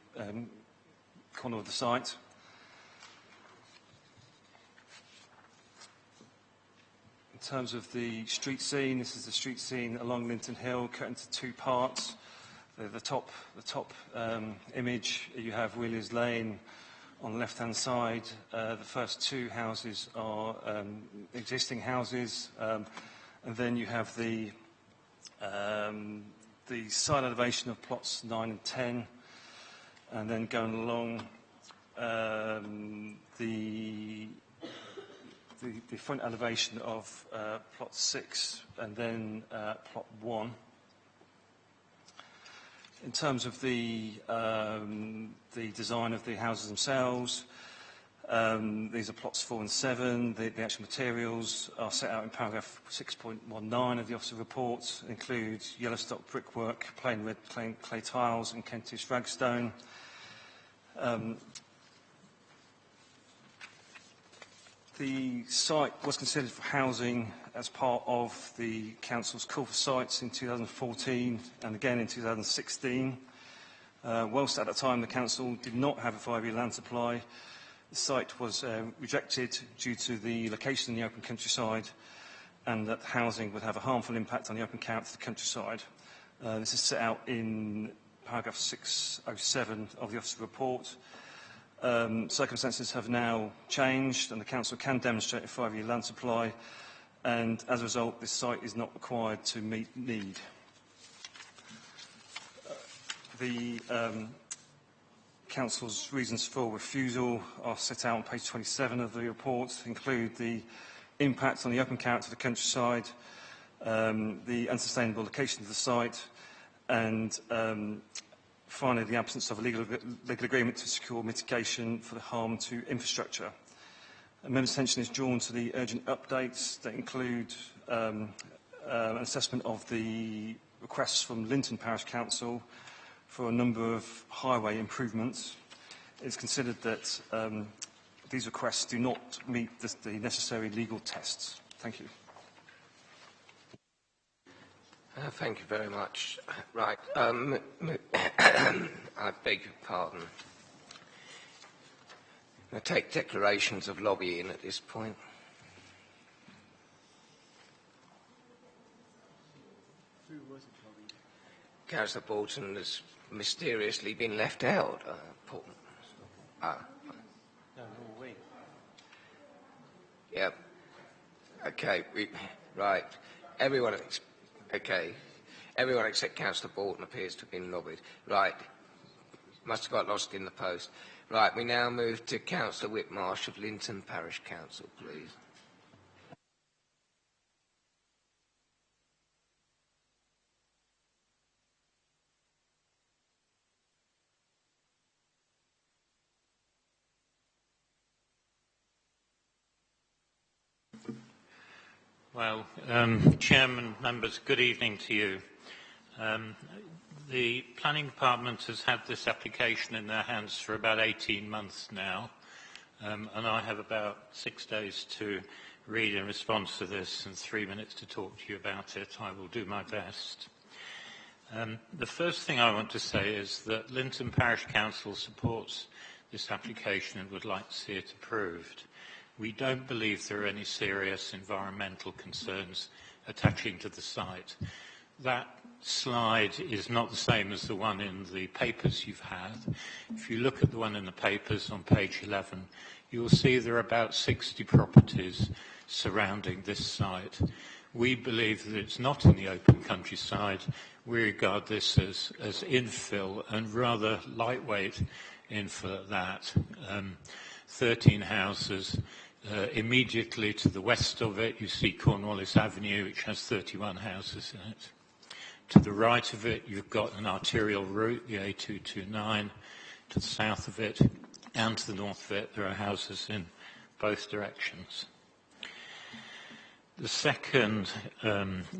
corner of the site. In terms of the street scene, this is the street scene along Linton Hill, cut into 2 parts. The top image, you have Wheeler's Lane on the left-hand side. The first 2 houses are existing houses, and then you have the side elevation of plots 9 and 10, and then going along the front elevation of plot 6 and then plot 1. In terms of the design of the houses themselves, these are plots 4 and 7. The actual materials are set out in paragraph 6.19 of the Officer Report, include yellow stock brickwork, plain red clay tiles and Kentish ragstone. The site was considered for housing as part of the Council's call for sites in 2014 and again in 2016. Whilst at that time the Council did not have a 5-year land supply, the site was rejected due to the location in the open countryside and that housing would have a harmful impact on the open character of the countryside. This is set out in paragraph 607 of the Officer Report. Circumstances have now changed and the Council can demonstrate a 5-year land supply, and as a result this site is not required to meet need. The Council's reasons for refusal are set out on page 27 of the report, include the impact on the open character of the countryside, the unsustainable location of the site, and finally the absence of a legal agreement to secure mitigation for the harm to infrastructure. Members' attention is drawn to the urgent updates that include an assessment of the requests from Linton Parish Council for a number of highway improvements. It is considered that these requests do not meet the necessary legal tests. Thank you. Thank you very much. Right. I beg your pardon. I take declarations of lobbying at this point. Councillor Bolton has mysteriously been left out. Paul. Ah. No, nor we. Yep. Okay, right. Everyone except Councillor Borton appears to have been lobbied. Right. Must have got lost in the post. Right, we now move to Councillor Whitmarsh of Linton Parish Council, please. Well, Chairman, members, good evening to you. The Planning Department has had this application in their hands for about 18 months now, and I have about 6 days to read in response to this and 3 minutes to talk to you about it. I will do my best. The first thing I want to say is that Linton Parish Council supports this application and would like to see it approved. We don't believe there are any serious environmental concerns attaching to the site. That slide is not the same as the one in the papers you've had. If you look at the one in the papers on page 11, you will see there are about 60 properties surrounding this site. We believe that it's not in the open countryside. We regard this as infill and rather lightweight infill at that. 13 houses. Immediately to the west of it, you see Cornwallis Avenue, which has 31 houses in it. To the right of it, you've got an arterial route, the A229. To the south of it and to the north of it, there are houses in both directions. The second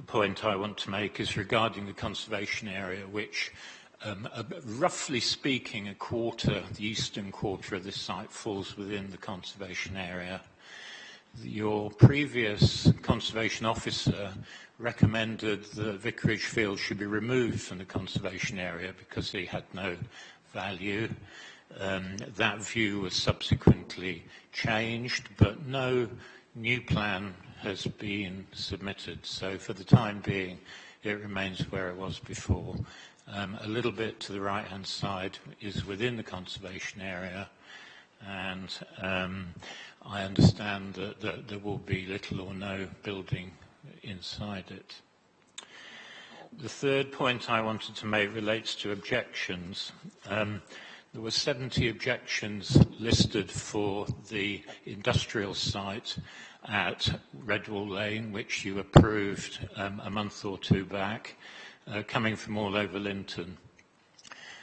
point I want to make is regarding the conservation area, which, roughly speaking, the eastern quarter of this site falls within the conservation area. Your previous conservation officer recommended the Vicarage field should be removed from the conservation area because they had no value. That view was subsequently changed, but no new plan has been submitted. So for the time being, it remains where it was before. A little bit to the right-hand side is within the conservation area, and I understand that there will be little or no building inside it. The third point I wanted to make relates to objections. There were 70 objections listed for the industrial site at Redwall Lane, which you approved a month or two back, coming from all over Linton.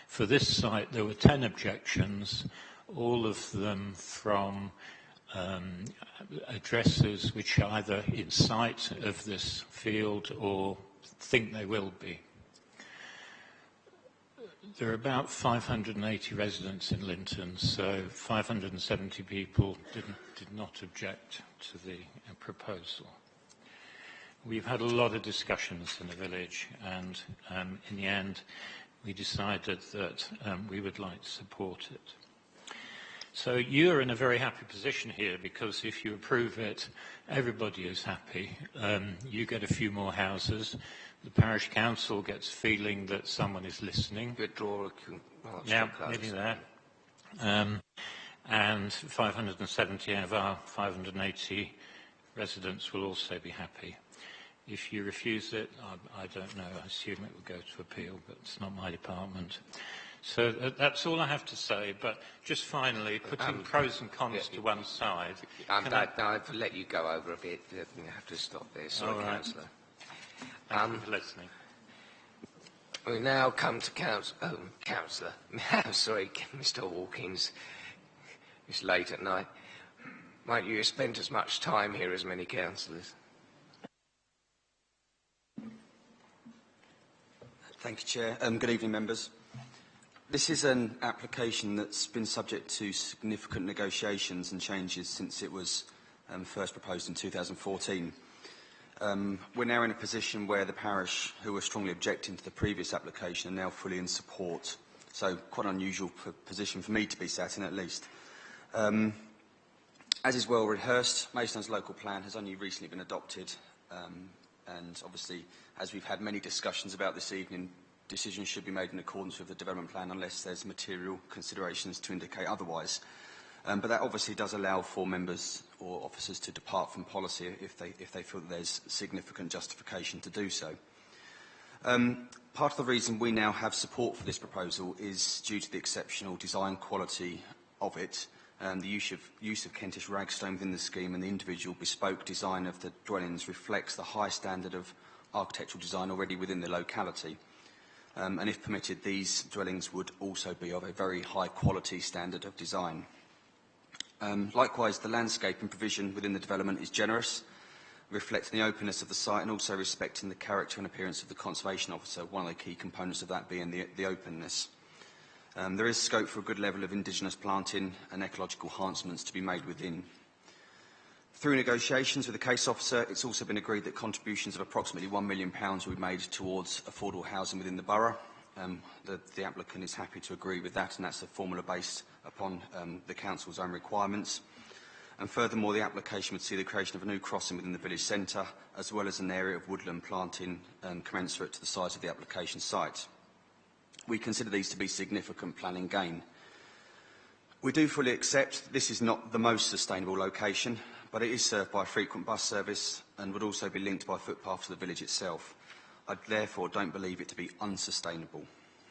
For this site, there were 10 objections, all of them from addresses which are either in sight of this field or think they will be. There are about 580 residents in Linton, so 570 people did not object to the proposal. We've had a lot of discussions in the village, and in the end, we decided that we would like to support it. So you're in a very happy position here, because if you approve it, everybody is happy. You get a few more houses. The parish council gets the feeling that someone is listening. Yeah, nearly there. And 570 of our 580 residents will also be happy. If you refuse it, I don't know. I assume it will go to appeal, but it's not my department. So that's all I have to say. But just finally, putting pros and cons to one side. I've let you go over a bit. You have to stop there. Sorry, Councillor. Thank you for listening. We now come to Councillor. Sorry, Mr. Hawkins. It's late at night. Might you have spent as much time here as many councillors? Thank you, Chair. Good evening, members. This is an application that's been subject to significant negotiations and changes since it was first proposed in 2014. We're now in a position where the parish, who were strongly objecting to the previous application, are now fully in support. So quite an unusual position for me to be sat in, at least. As is well rehearsed, Maidstone's local plan has only recently been adopted, and obviously, as we've had many discussions about this evening, decisions should be made in accordance with the development plan unless there's material considerations to indicate otherwise. But that obviously does allow for members or officers to depart from policy if they feel that there's significant justification to do so. Part of the reason we now have support for this proposal is due to the exceptional design quality of it, the use of Kentish ragstone within the scheme, and the individual bespoke design of the dwellings reflects the high standard of architectural design already within the locality. And if permitted, these dwellings would also be of a very high quality standard of design. Likewise, the landscaping provision within the development is generous, reflecting the openness of the site and also respecting the character and appearance of the conservation officer, one of the key components of that being the openness. There is scope for a good level of indigenous planting and ecological enhancements to be made within. Through negotiations with the case officer, it's also been agreed that contributions of approximately £1 million will be made towards affordable housing within the borough. The applicant is happy to agree with that, and that's a formula based upon the council's own requirements. And furthermore, the application would see the creation of a new crossing within the village centre, as well as an area of woodland planting commensurate to the size of the application site. We consider these to be significant planning gain. We do fully accept this is not the most sustainable location, but it is served by a frequent bus service and would also be linked by footpath to the village itself. I therefore don't believe it to be unsustainable,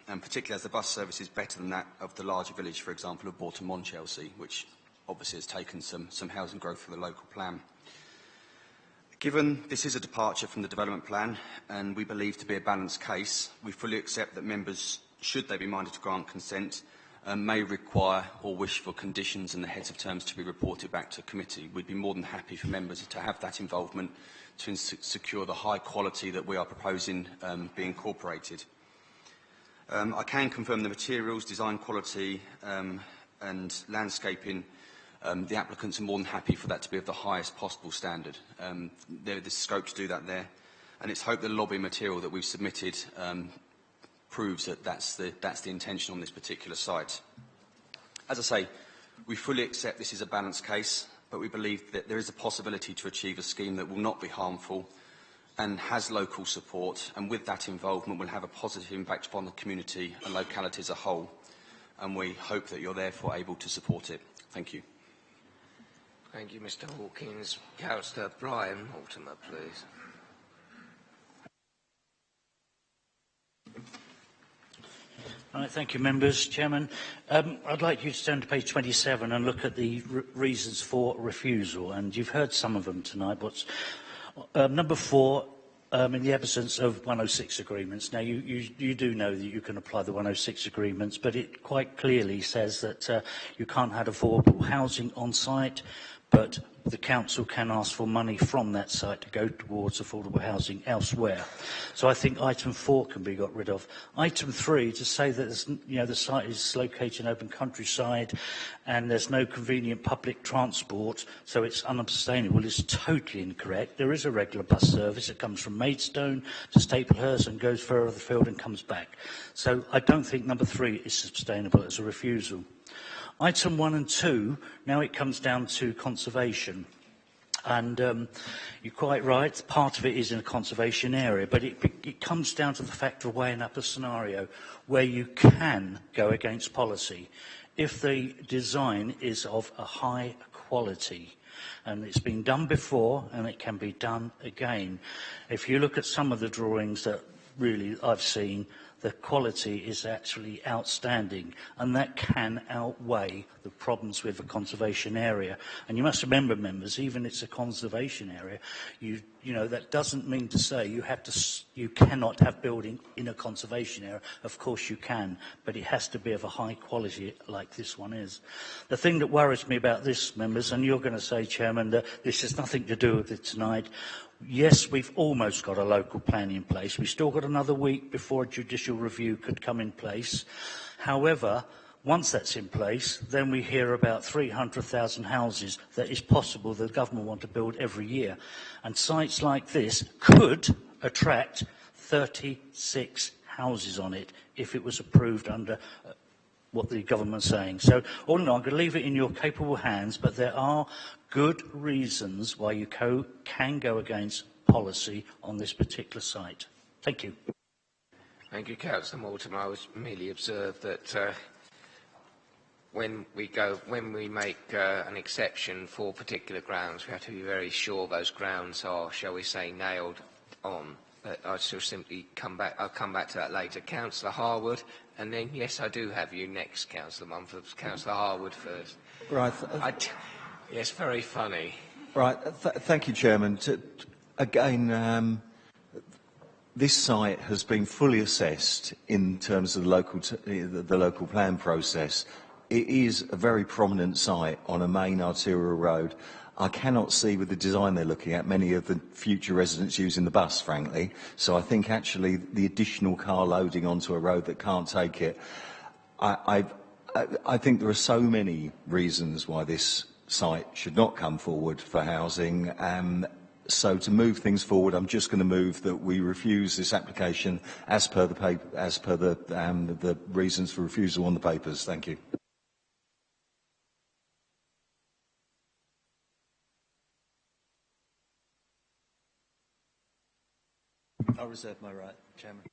and particularly as the bus service is better than that of the larger village, for example, of Bourton-on-Chelsea, which obviously has taken some housing growth for the local plan. Given this is a departure from the development plan and we believe to be a balanced case, we fully accept that members, should they be minded to grant consent, may require or wish for conditions and the heads of terms to be reported back to committee. We'd be more than happy for members to have that involvement to secure the high quality that we are proposing be incorporated. I can confirm the materials, design quality and landscaping. The applicants are more than happy for that to be of the highest possible standard. There's scope to do that there, and it's hoped the lobby material that we've submitted proves that that's the intention on this particular site. As I say, we fully accept this is a balanced case, but we believe that there is a possibility to achieve a scheme that will not be harmful and has local support, and with that involvement will have a positive impact upon the community and locality as a whole, and we hope that you're therefore able to support it. Thank you. Thank you, Mr Hawkins. Councillor Brian Mortimer, please. Right, thank you, members. Chairman, I'd like you to turn to page 27 and look at the reasons for refusal, and you've heard some of them tonight. But number 4, in the absence of 106 agreements. Now, you do know that you can apply the 106 agreements, but it quite clearly says that you can't have affordable housing on site, but the council can ask for money from that site to go towards affordable housing elsewhere. So I think item 4 can be got rid of. Item 3, to say that the site is located in open countryside and there's no convenient public transport, so it's unsustainable, is totally incorrect. There is a regular bus service that comes from Maidstone to Staplehurst and goes further afield and comes back. So I don't think number 3 is sustainable as a refusal. Item 1 and 2, now it comes down to conservation. And you're quite right, part of it is in a conservation area, but it comes down to the fact of weighing up a scenario where you can go against policy if the design is of a high quality. And it's been done before and it can be done again. If you look at some of the drawings that really I've seen, the quality is actually outstanding, and that can outweigh the problems with a conservation area. And you must remember, members, even it's a conservation area, you know that doesn't mean to say you cannot have building in a conservation area. Of course you can, but it has to be of a high quality like this one is. The thing that worries me about this, members, and you're going to say, Chairman, that this has nothing to do with it tonight. Yes, we've almost got a local plan in place. We've still got another week before a judicial review could come in place. However, once that's in place, then we hear about 300,000 houses that is possible the government want to build every year. And sites like this could attract 36 houses on it if it was approved under what the government's saying. So, all in all, I'm going to leave it in your capable hands, but there are good reasons why you can go against policy on this particular site. Thank you. Thank you, Councillor Mortimer. I was merely observed that when we make an exception for particular grounds, we have to be very sure those grounds are, shall we say, nailed on. But I shall simply come back. I'll come back to that later. Councillor Harwood, and then yes, I do have you next, Councillor Mumford. Councillor Harwood first. Right. Yes, very funny. Right. Thank you, Chairman. Again, this site has been fully assessed in terms of the local plan process. It is a very prominent site on a main arterial road. I cannot see with the design they're looking at many of the future residents using the bus, frankly. So I think actually the additional car loading onto a road that can't take it, I think there are so many reasons why this site should not come forward for housing. So to move things forward, I'm just going to move that we refuse this application as per the reasons for refusal on the papers. Thank you. I'll reserve my right, Chairman.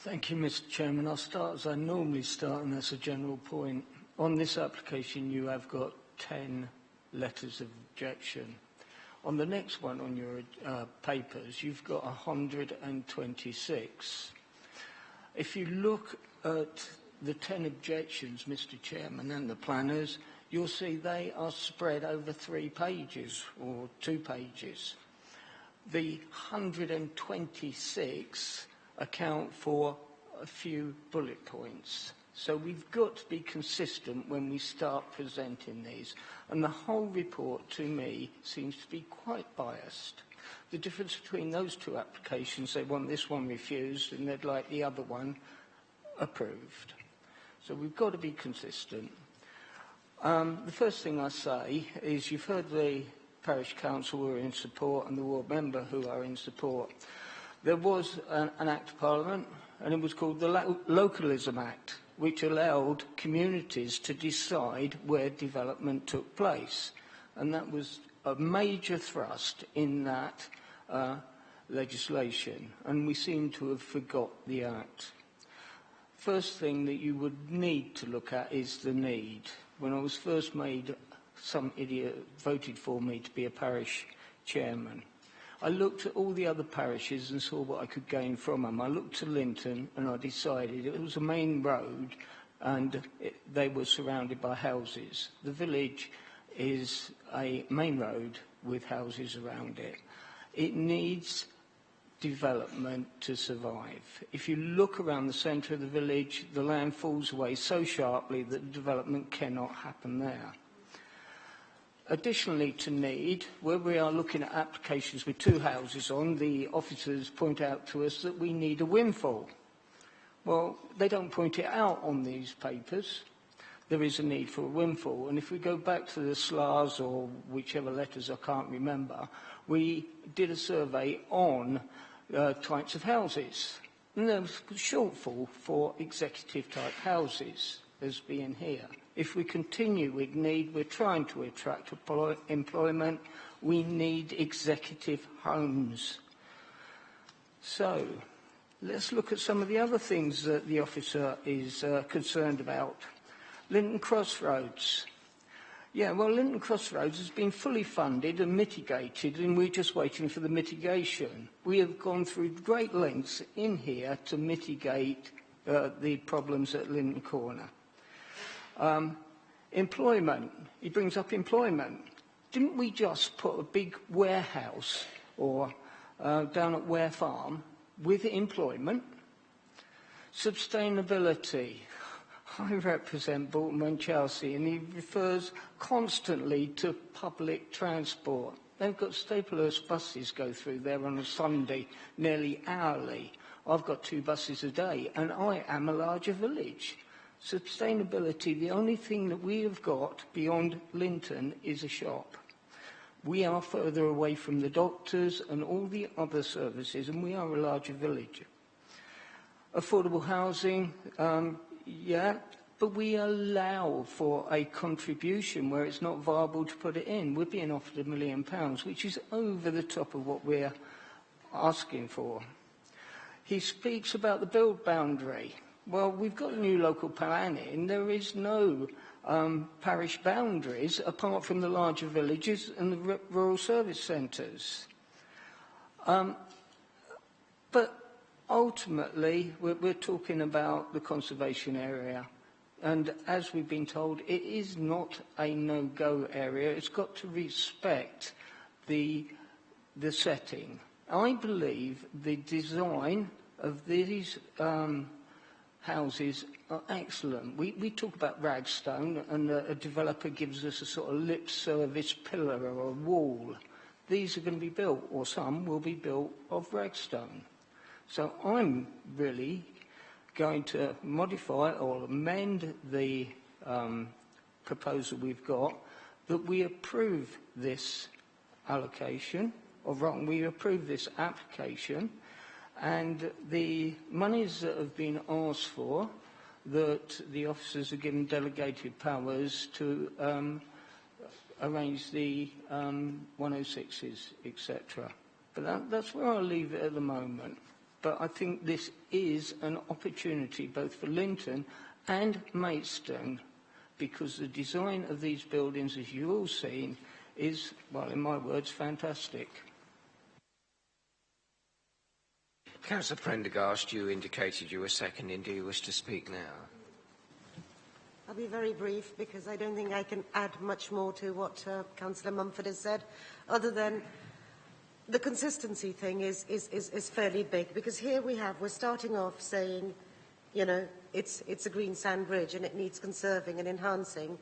Thank you, Mr. Chairman. I'll start as I normally start, and that's a general point. On this application, you have got 10 letters of objection. On the next one on your papers, you've got 126. If you look at the 10 objections, Mr. Chairman, and the planners, you'll see they are spread over 3 pages or 2 pages. The 126 account for a few bullet points. So we've got to be consistent when we start presenting these. And the whole report, to me, seems to be quite biased. The difference between those 2 applications, they want this one refused and they'd like the other one approved. So we've got to be consistent. The first thing I say is you've heard the parish council who are in support and the ward member who are in support. There was an Act of Parliament, and it was called the Localism Act, which allowed communities to decide where development took place. And that was a major thrust in that legislation, and we seem to have forgot the Act. First thing that you would need to look at is the need. When I was first made, some idiot voted for me to be a parish chairman. I looked at all the other parishes and saw what I could gain from them. I looked to Linton and I decided it was a main road and they were surrounded by houses. The village is a main road with houses around it. It needs development to survive. If you look around the centre of the village, the land falls away so sharply that development cannot happen there. Additionally to need, where we are looking at applications with 2 houses on, the officers point out to us that we need a windfall. Well, they don't point it out on these papers. There is a need for a windfall. And if we go back to the SLARs or whichever letters I can't remember, we did a survey on types of houses. And there was a shortfall for executive type houses as being here. If we continue with need, we're trying to attract employment, we need executive homes. So, let's look at some of the other things that the officer is concerned about. Linton Crossroads. Yeah, well, Linton Crossroads has been fully funded and mitigated, and we're just waiting for the mitigation. We have gone through great lengths in here to mitigate the problems at Linton Corner. Employment. He brings up employment. Didn't we just put a big warehouse or down at Ware Farm with employment? Sustainability. I represent Bolton and Chelsea, and he refers constantly to public transport. They've got Staplehurst buses go through there on a Sunday, nearly hourly. I've got 2 buses a day, and I am a larger village. Sustainability, the only thing that we have got beyond Linton is a shop. We are further away from the doctors and all the other services, and we are a larger village. Affordable housing, yeah, but we allow for a contribution where it's not viable to put it in. We're being offered £1 million, which is over the top of what we're asking for. He speaks about the build boundary. Well, we've got new local planning. There is no parish boundaries apart from the larger villages and the rural service centres. But ultimately, we're talking about the conservation area. And as we've been told, it is not a no-go area. It's got to respect the setting. I believe the design of these houses are excellent. We talk about ragstone, and a developer gives us a sort of lip service pillar or a wall. These are going to be built, or some will be built, of ragstone. So I'm really going to modify or amend the proposal we've got, that we approve this allocation, or wrong, we approve this application, and the monies that have been asked for, that the officers are given delegated powers to arrange the 106s, etc. But that's where I'll leave it at the moment. But I think this is an opportunity both for Linton and Maidstone, because the design of these buildings, as you've all seen, is, well, in my words, fantastic. Councillor Prendergast, you indicated you were seconding. Do you wish to speak now? I'll be very brief because I don't think I can add much more to what Councillor Mumford has said, other than the consistency thing is fairly big, because here we're starting off saying, you know, it's a green sand bridge and it needs conserving and enhancing.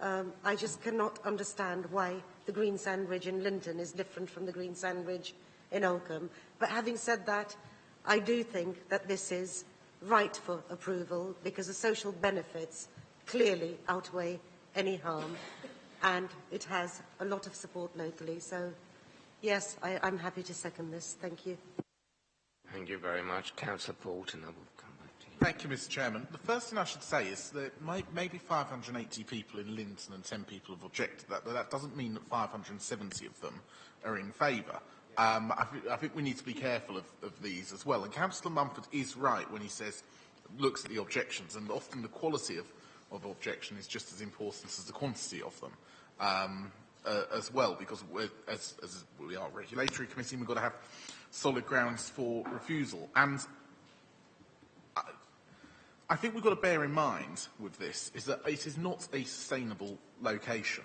I just cannot understand why the green sand bridge in Linton is different from the green sand bridge in Oakham. But having said that, I do think that this is right for approval because the social benefits clearly outweigh any harm, and it has a lot of support locally. So yes, I'm happy to second this. Thank you. Thank you very much. Councillor Porter, I will come back to you. Thank you, Mr. Chairman. The first thing I should say is that maybe 580 people in Linton and 10 people have objected that, but that doesn't mean that 570 of them are in favour. I think we need to be careful of these as well. And Councillor Mumford is right when he says, looks at the objections, and often the quality of objection is just as important as the quantity of them. As well, because as we are a regulatory committee, we've got to have solid grounds for refusal. And I think we've got to bear in mind with this is that it is not a sustainable location,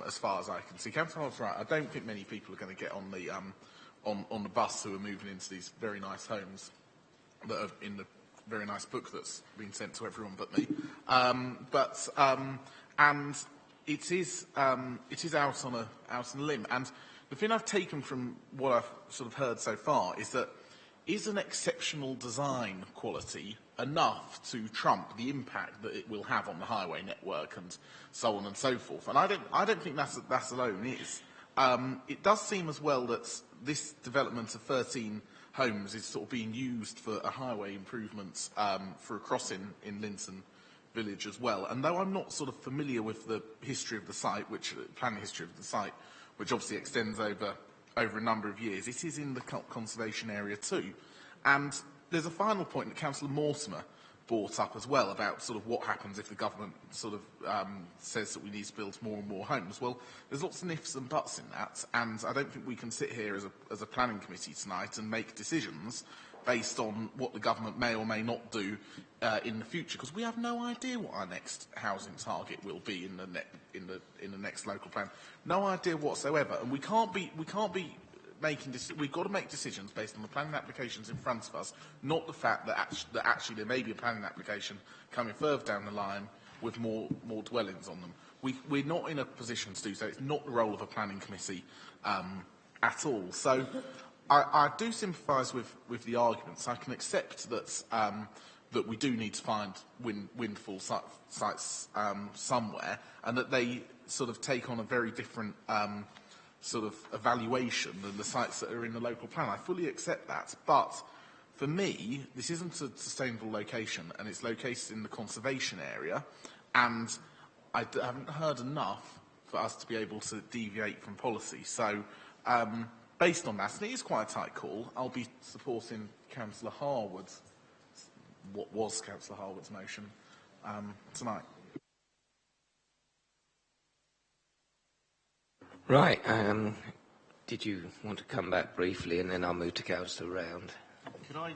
as far as I can see. Councillor Hall's right. I don't think many people are going to get on the bus who are moving into these very nice homes that are in the very nice book that's been sent to everyone but me. And it is out on a limb. And the thing I've taken from what I've sort of heard so far is that is an exceptional design quality enough to trump the impact that it will have on the highway network and so on and so forth? And I don't think that alone is. It does seem as well that this development of 13 homes is sort of being used for a highway improvement for a crossing in Linton Village as well. And though I'm not sort of familiar with the history of the site, planning history of the site, which obviously extends over a number of years, it is in the conservation area too. And there's a final point that Councillor Mortimer brought up as well about sort of what happens if the government sort of says that we need to build more and more homes. Well, there's lots of ifs and buts in that, and I don't think we can sit here as a planning committee tonight and make decisions based on what the government may or may not do in the future, because we have no idea what our next housing target will be in the next local plan. No idea whatsoever, and we can't be making we've got to make decisions based on the planning applications in front of us, not the fact that actually there may be a planning application coming further down the line with more dwellings on them. We're not in a position to do so. It's not the role of a planning committee at all. So I do sympathise with the arguments. I can accept that that we do need to find windfall sites somewhere, and that they sort of take on a very different sort of evaluation than the sites that are in the local plan. I fully accept that, but For me, this isn't a sustainable location, and it's located in the conservation area, and I haven't heard enough for us to be able to deviate from policy. So, based on that, and it is quite a tight call, I'll be supporting Councillor Harwood's, what was Councillor Harwood's motion tonight. Right. Did you want to come back briefly, and then I'll move to Councillor Round? Could I,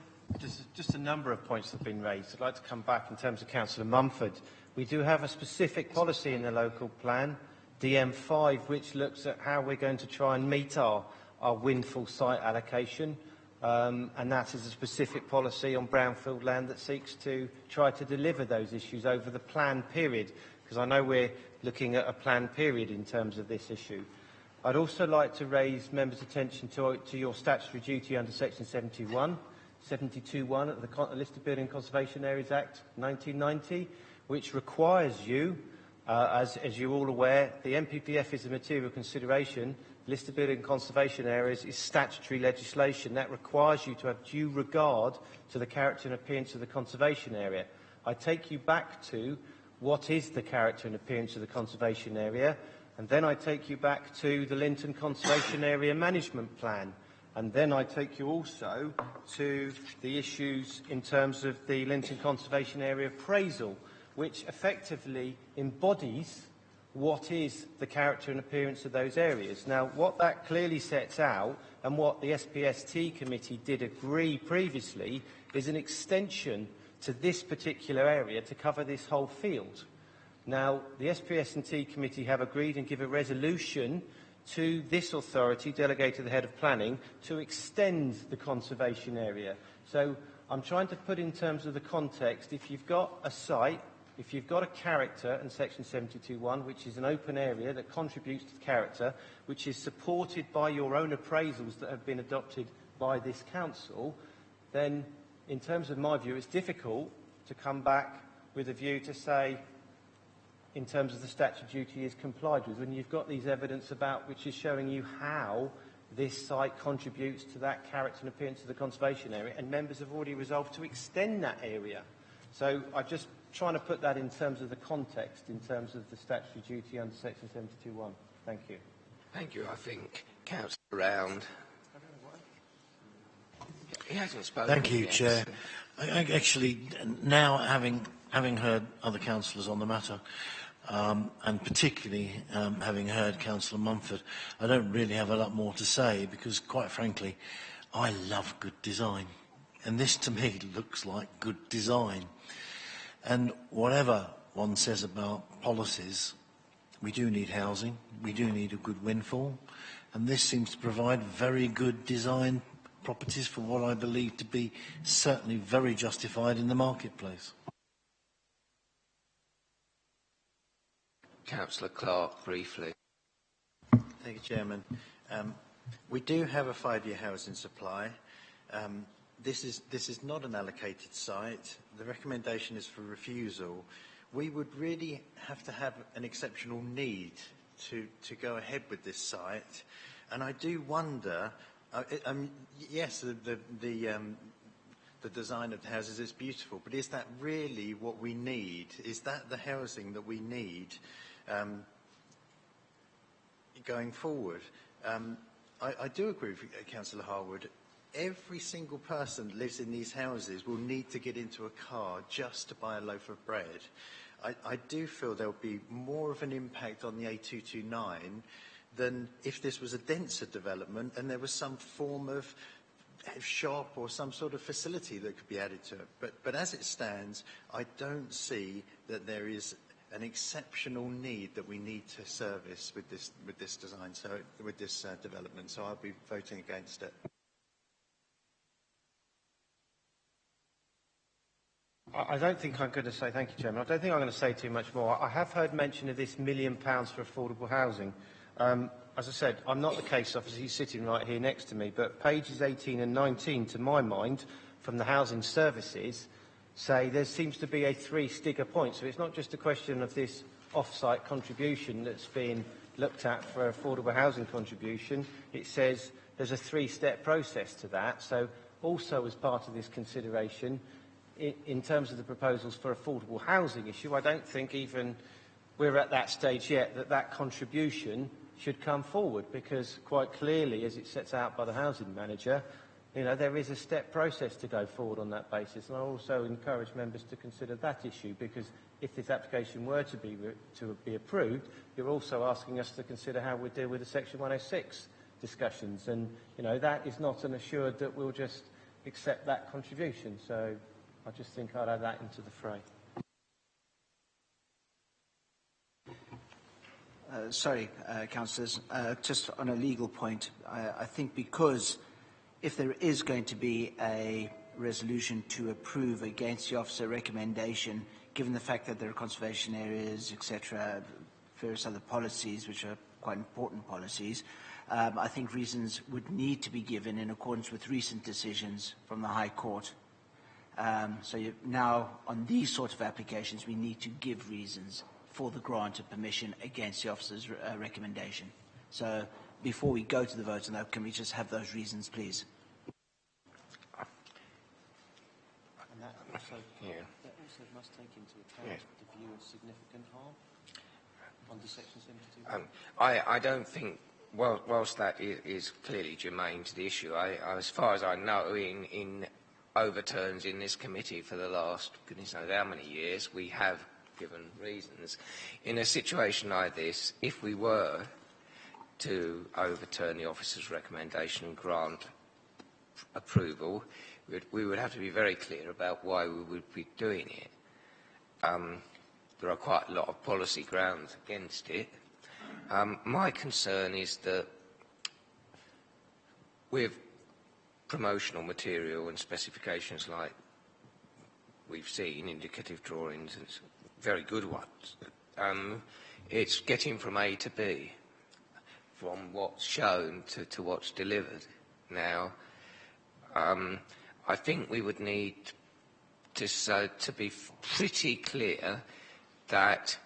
just a number of points that have been raised. I'd like to come back in terms of Councillor Mumford. We do have a specific policy in the local plan, DM5, which looks at how we're going to try and meet our windfall site allocation, and that is a specific policy on brownfield land that seeks to try to deliver those issues over the planned period, because I know we're looking at a planned period in terms of this issue. I'd also like to raise members' attention to your statutory duty under Section 72.1 of the Listed Building Conservation Areas Act 1990, which requires you, as you're all aware, the MPPF is a material consideration. Listed Building Conservation Areas is statutory legislation. That requires you to have due regard to the character and appearance of the conservation area. I take you back to what is the character and appearance of the conservation area, and then I take you back to the Linton Conservation Area Management Plan, and then I take you also to the issues in terms of the Linton Conservation Area Appraisal, which effectively embodies what is the character and appearance of those areas. Now, what that clearly sets out, and what the SPST committee did agree previously, is an extension to this particular area to cover this whole field. Now, the SPST committee have agreed and give a resolution to this authority, delegated to the head of planning, to extend the conservation area. So I'm trying to put in terms of the context, if you've got a site, if you've got a character in Section 72.1, which is an open area that contributes to the character, which is supported by your own appraisals that have been adopted by this council, then in terms of my view, it's difficult to come back with a view to say, in terms of the statute duty is complied with, when you've got these evidence about which is showing you how this site contributes to that character and appearance of the conservation area, and members have already resolved to extend that area. So I'm just trying to put that in terms of the context, in terms of the statutory duty under Section 72.1. Thank you. Thank you. I think Councillor Round. He hasn't spoken. Thank you, yet. Chair. Actually, now having heard other councillors on the matter, and particularly having heard Councillor Mumford, I don't really have a lot more to say because, quite frankly, I love good design. And this, to me, looks like good design. And whatever one says about policies, we do need housing, we do need a good windfall, and this seems to provide very good design properties for what I believe to be certainly very justified in the marketplace. Councillor Clark, briefly. Thank you, Chairman. We do have a 5-year housing supply. This is not an allocated site. The recommendation is for refusal. We would really have to have an exceptional need to go ahead with this site. And I do wonder, yes, the design of the houses is beautiful, but is that really what we need? Is that the housing that we need going forward? I do agree with Councillor Harwood. Every single person that lives in these houses will need to get into a car just to buy a loaf of bread. I do feel there will be more of an impact on the A229 than if this was a denser development and there was some form of shop or some sort of facility that could be added to it. But as it stands, I don't see that there is an exceptional need that we need to service with this design, so with this development. So I'll be voting against it. I don't think I'm going to say, thank you, Chairman, I don't think I'm going to say too much more. I have heard mention of this £1 million for affordable housing. As I said, I'm not the case officer, he's sitting right here next to me, but pages 18 and 19, to my mind, from the housing services, say there seems to be a 3-sticker point. So it's not just a question of this off-site contribution that's being looked at for affordable housing contribution. It says there's a 3-step process to that. So also as part of this consideration, in terms of the proposals for affordable housing issue, I don't think even we're at that stage yet that contribution should come forward, because quite clearly, as it sets out by the housing manager, there is a step process to go forward on that basis. And I also encourage members to consider that issue, because if this application were to be approved, you're also asking us to consider how we deal with the Section 106 discussions. And, that is not an assured that we'll just accept that contribution. So I just think I'd add that into the fray. Sorry, councillors, just on a legal point, I think because if there is going to be a resolution to approve against the officer recommendation, given the fact that there are conservation areas, etc., various other policies which are quite important policies, I think reasons would need to be given in accordance with recent decisions from the High Court. Now, on these sort of applications, we need to give reasons for the grant of permission against the officer's recommendation. So, before we go to the vote on that, can we just have those reasons, please? And that also must take into account the view of significant harm under Section 72. I don't think, whilst that is clearly germane to the issue, as far as I know, in overturns in this committee for the last, goodness knows how many years, we have given reasons. In a situation like this, if we were to overturn the officer's recommendation and grant approval, we would have to be very clear about why we would be doing it. There are quite a lot of policy grounds against it. My concern is that with promotional material and specifications like we've seen, indicative drawings, and very good ones, it's getting from A to B, from what's shown to what's delivered. Now, I think we would need to be pretty clear that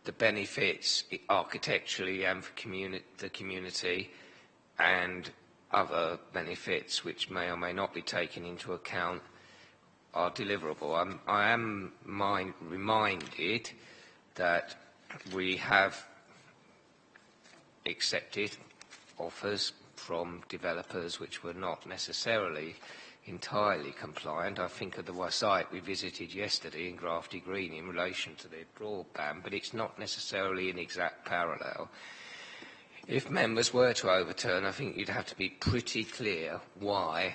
the benefits architecturally and for the community and other benefits which may or may not be taken into account are deliverable. I am reminded that we have accepted offers from developers which were not necessarily entirely compliant. I think of the site we visited yesterday in Grafty Green in relation to their broadband, but it's not necessarily an exact parallel. If members were to overturn, I think you'd have to be pretty clear why,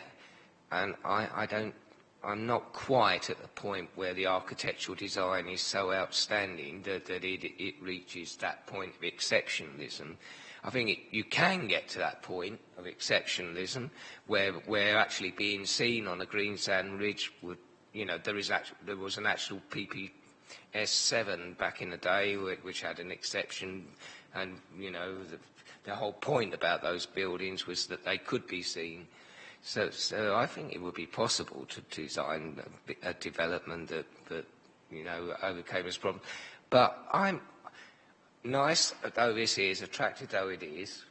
and I'm not quite at the point where the architectural design is so outstanding that it reaches that point of exceptionalism. I think you can get to that point of exceptionalism where actually being seen on a green sand ridge would, there was an actual PPS7 back in the day which had an exception, and, the whole point about those buildings was that they could be seen. So I think it would be possible to design a development that overcame this problem. But I'm nice though this is, attractive though it is,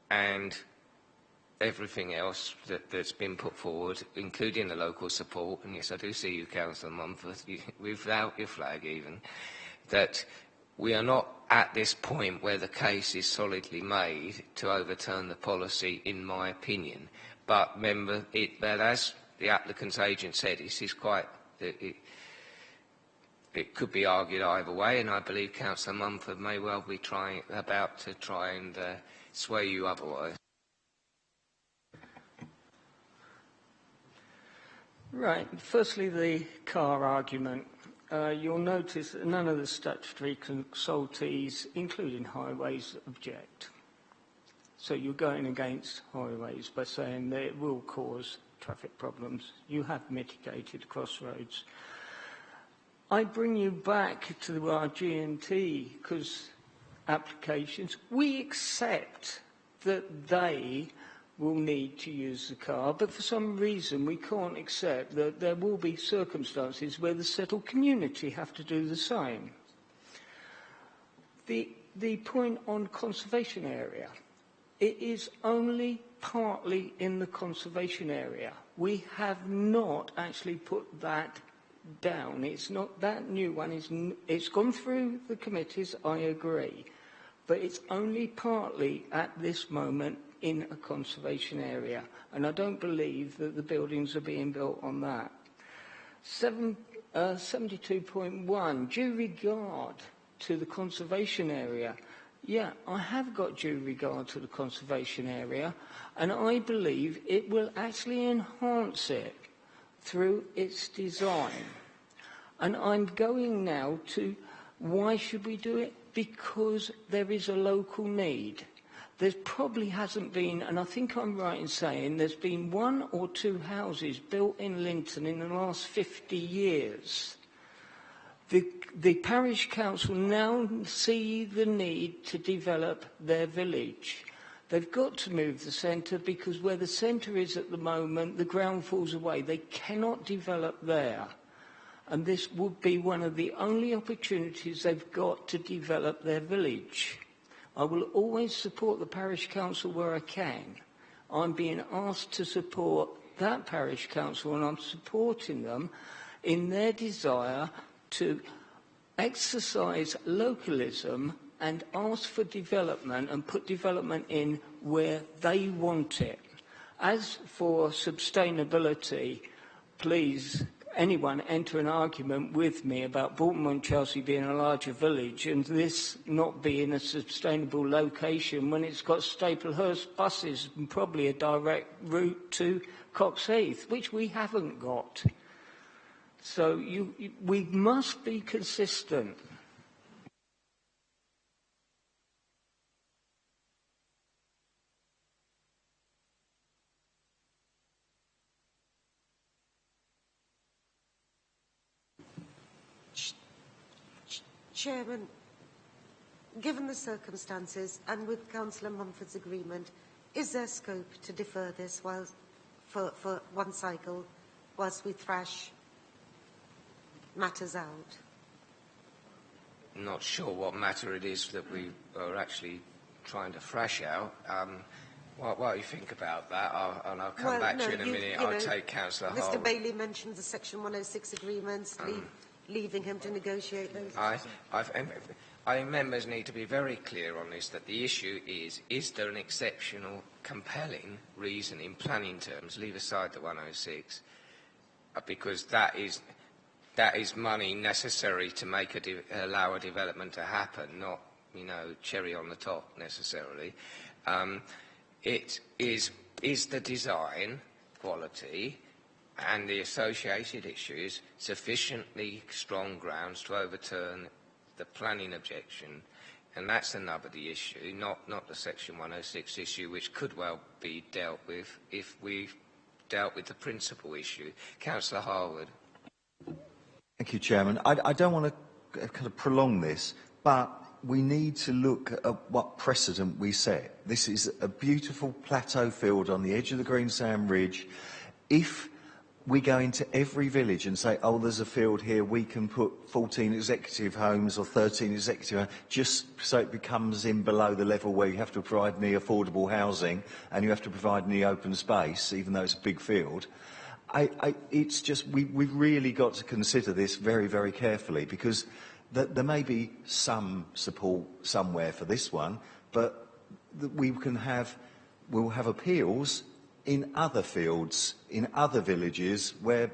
and everything else that's been put forward, including the local support, and yes, I do see you, Councillor Mumford, without your flag even, that we are not at this point where the case is solidly made to overturn the policy, in my opinion. But remember, that as the applicant's agent said, this is quite... It could be argued either way, and I believe Councillor Mumford may well be about to try and sway you otherwise. Right. Firstly, the car argument. You'll notice that none of the statutory consultees, including highways, object. So you're going against highways by saying that it will cause traffic problems. You have mitigated crossroads. I bring you back to our G&T applications. We accept that they will need to use the car, but for some reason we can't accept that there will be circumstances where the settled community have to do the same. The point on conservation area, It is only partly in the conservation area. We have not actually put that down. It's not that new one. It's gone through the committees, I agree, but it's only partly at this moment in a conservation area, and I don't believe that the buildings are being built on that. 72.1, due regard to the conservation area. Yeah, I have got due regard to the conservation area, and I believe it will actually enhance it through its design. And I'm going now to why should we do it? Because there is a local need. There probably hasn't been, and I think I'm right in saying, there's been 1 or 2 houses built in Linton in the last 50 years. The parish council now see the need to develop their village. They've got to move the centre because where the centre is at the moment, the ground falls away. They cannot develop there. And this would be one of the only opportunities they've got to develop their village. I will always support the parish council where I can. I'm being asked to support that parish council, and I'm supporting them in their desire to exercise localism and ask for development and put development in where they want it. As for sustainability, please, anyone enter an argument with me about Bolton-on-Chelsea being a larger village and this not being a sustainable location when it's got Staplehurst buses and probably a direct route to Coxheath, which we haven't got. So we must be consistent. Chairman, given the circumstances and with Councillor Mumford's agreement, is there scope to defer this for one cycle whilst we thrash matters out? Not sure what matter it is that we are actually trying to thrash out. While you think about that, I'll come back to you in a minute. I'll take Councillor Harwood. Mr Bailey mentioned the Section 106 agreements, leaving him to negotiate those. I think members need to be very clear on this, that the issue is there an exceptional, compelling reason in planning terms, leave aside the 106, because that is money necessary to make allow a development to happen, not, cherry on the top necessarily. It is the design quality and the associated issues sufficiently strong grounds to overturn the planning objection, and that's another the issue, not the Section 106 issue, which could well be dealt with if we've dealt with the principal issue. Councillor Harwood. Thank you, Chairman. I don't want to kind of prolong this, but we need to look at what precedent we set. This is a beautiful plateau field on the edge of the Greensand Ridge. If we go into every village and say, oh, there's a field here, we can put 14 executive homes or 13 executive homes, just so it becomes in below the level where you have to provide any affordable housing and you have to provide any open space, even though it's a big field. It's just, we've really got to consider this very, very carefully, because there may be some support somewhere for this one, but we'll have appeals in other fields, in other villages, where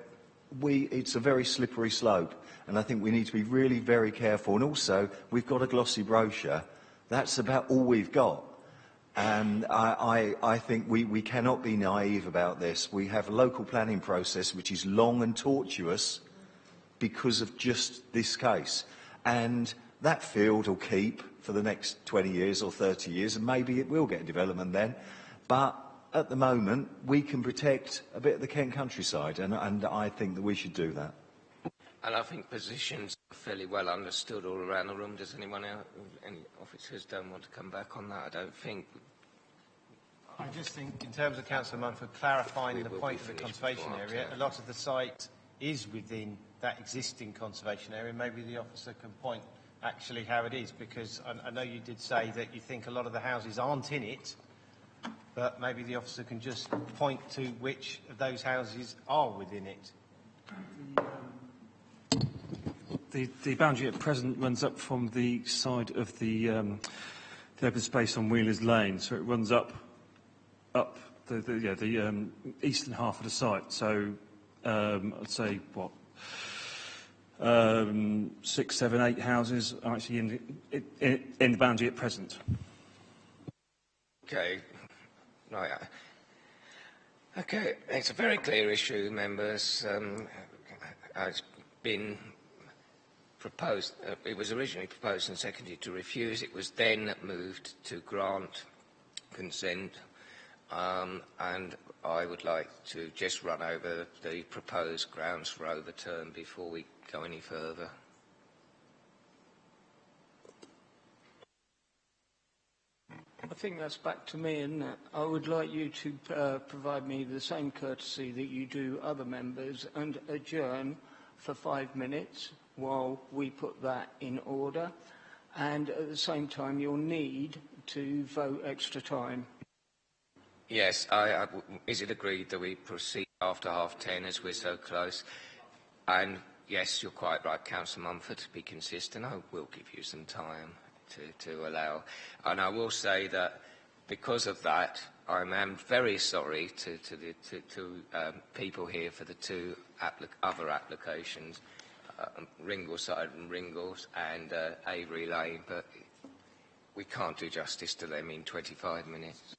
it's a very slippery slope. And I think we need to be really very careful. And also, we've got a glossy brochure. That's about all we've got. And I think we cannot be naive about this. We have a local planning process which is long and tortuous because of just this case. And that field will keep for the next 20 years or 30 years, and maybe it will get development then. But at the moment, we can protect a bit of the Kent countryside, and I think that we should do that. And I think positions are fairly well understood all around the room. Does anyone else, any officers don't want to come back on that? I don't think. I just think, in terms of Councillor Mumford clarifying the point of the conservation area, a lot of the site is within that existing conservation area. Maybe the officer can point actually how it is, because I know you did say that you think a lot of the houses aren't in it, but maybe the officer can just point to which of those houses are within it. The boundary at present runs up from the side of the open space on Wheeler's Lane, so it runs up the eastern half of the site. So I'd say what 6, 7, 8 houses are actually in the boundary at present. Okay, right. Okay, it's a very clear issue, members. It's been proposed. It was originally proposed and seconded to refuse. It was then moved to grant consent, and I would like to just run over the proposed grounds for overturn before we go any further. I think that's back to me, and I would like you to provide me the same courtesy that you do other members and adjourn for 5 minutes while we put that in order, and at the same time you'll need to vote extra time. Yes, is it agreed that we proceed after 10:30 as we're so close? And yes, you're quite right, Councillor Mumford, to be consistent. I will give you some time to allow. And I will say that because of that, I am very sorry to people here for the two other applications, Ringleside and Ringles and Avery Lane, but we can't do justice to them in 25 minutes.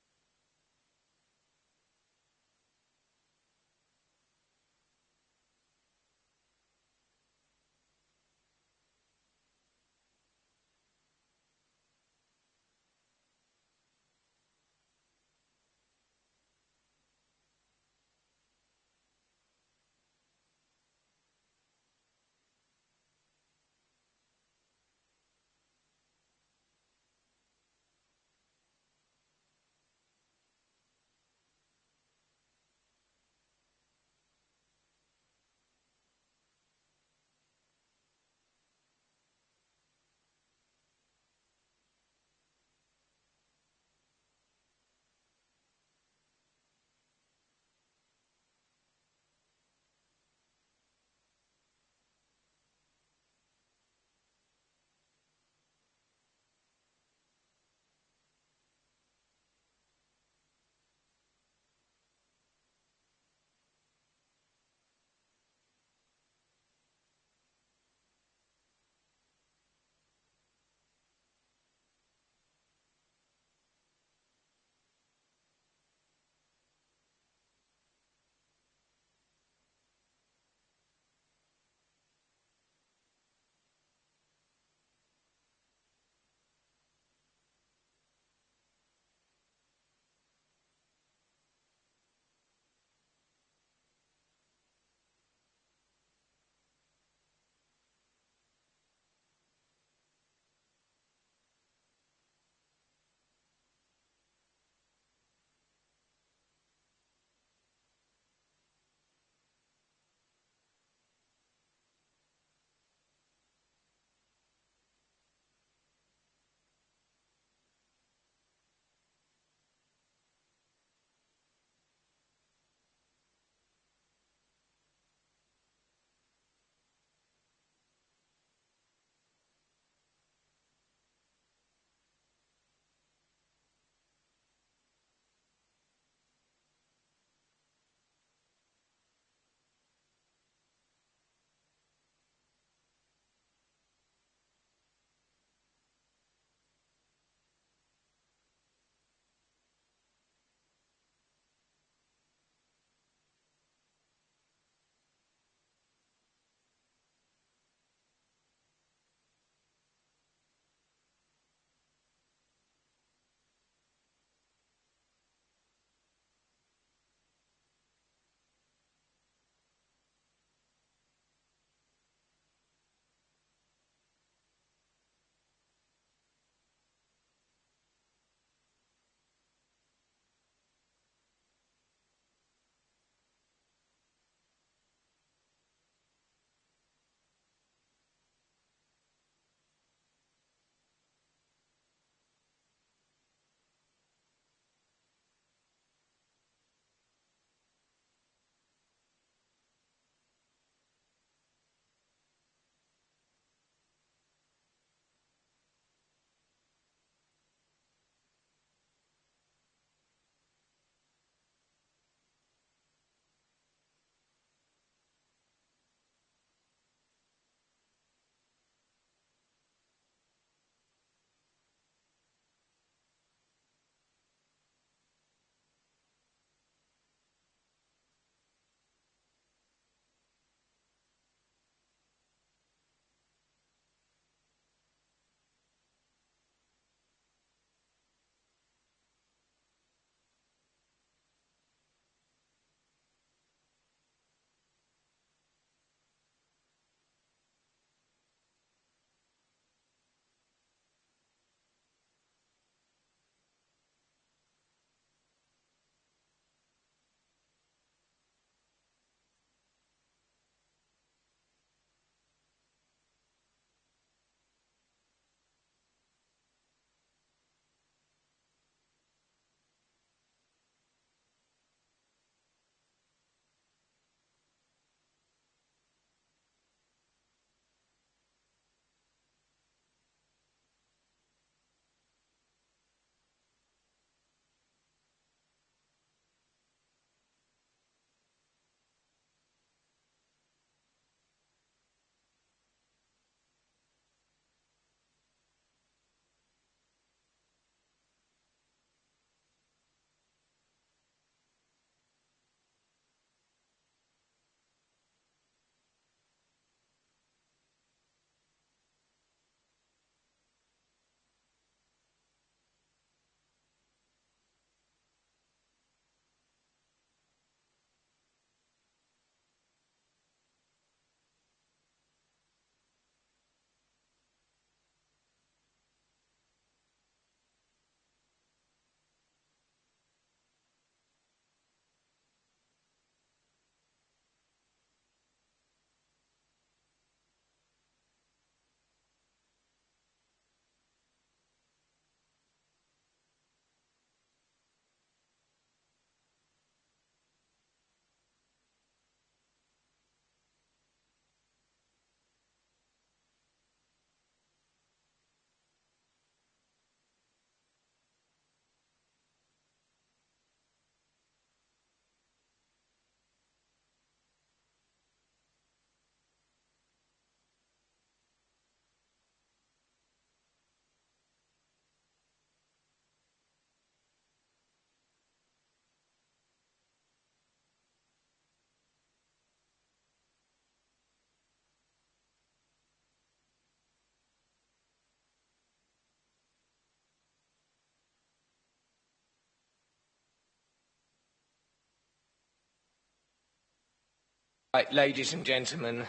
Right, ladies and gentlemen,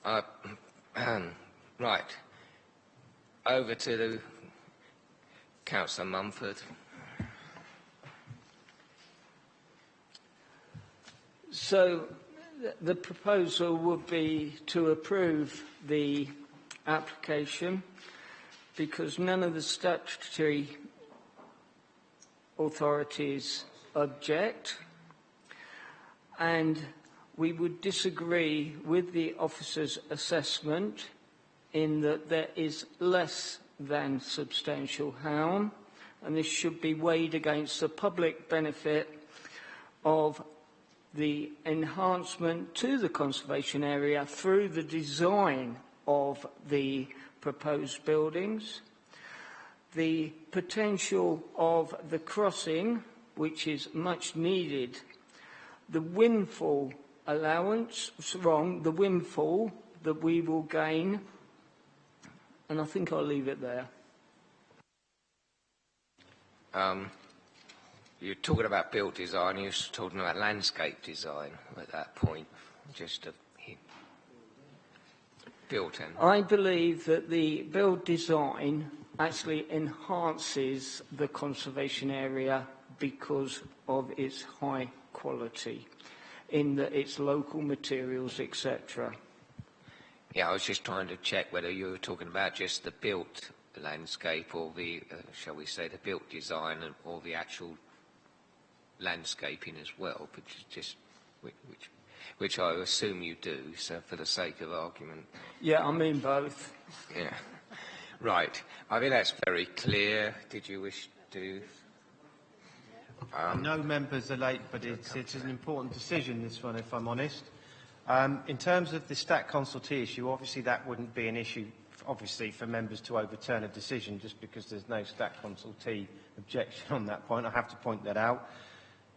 right, over to the Councillor Mumford. So the proposal would be to approve the application because none of the statutory authorities object, and we would disagree with the officer's assessment in that there is less than substantial harm, and this should be weighed against the public benefit of the enhancement to the conservation area through the design of the proposed buildings, the potential of the crossing, which is much needed, the windfall the windfall that we will gain, and I think I'll leave it there. You're talking about built design, you're talking about landscape design at that point, just a built in. I believe that the build design actually enhances the conservation area because of its high quality, in that its local materials, etc. Yeah, I was just trying to check whether you were talking about just the built landscape or the, shall we say, the built design or the actual landscaping as well, which I assume you do, so for the sake of argument. Yeah, I mean both. Yeah. Right. I think that's very clear. Did you wish to... No members are late, but it's an important decision, this one, if I'm honest. In terms of the stat consultee issue, obviously that wouldn't be an issue, obviously, for members to overturn a decision just because there's no stat consultee objection on that point. I have to point that out.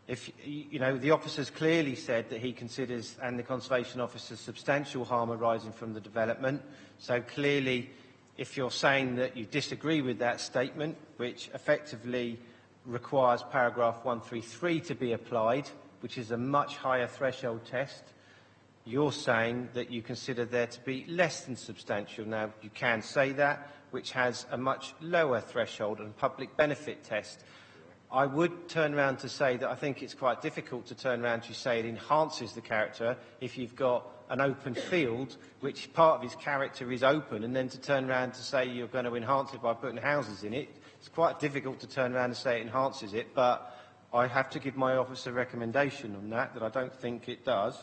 If, you know, the officer's clearly said that he considers, and the conservation officer, substantial harm arising from the development. So clearly, if you're saying that you disagree with that statement, which effectively requires paragraph 133 to be applied, which is a much higher threshold test, you're saying that you consider there to be less than substantial. Now, you can say that, which has a much lower threshold and public benefit test. I would turn around to say that I think it's quite difficult to turn around to say it enhances the character if you've got an open field, which part of its character is open, and then to turn around to say you're going to enhance it by putting houses in it. It's quite difficult to turn around and say it enhances it, but I have to give my office a recommendation on that I don't think it does.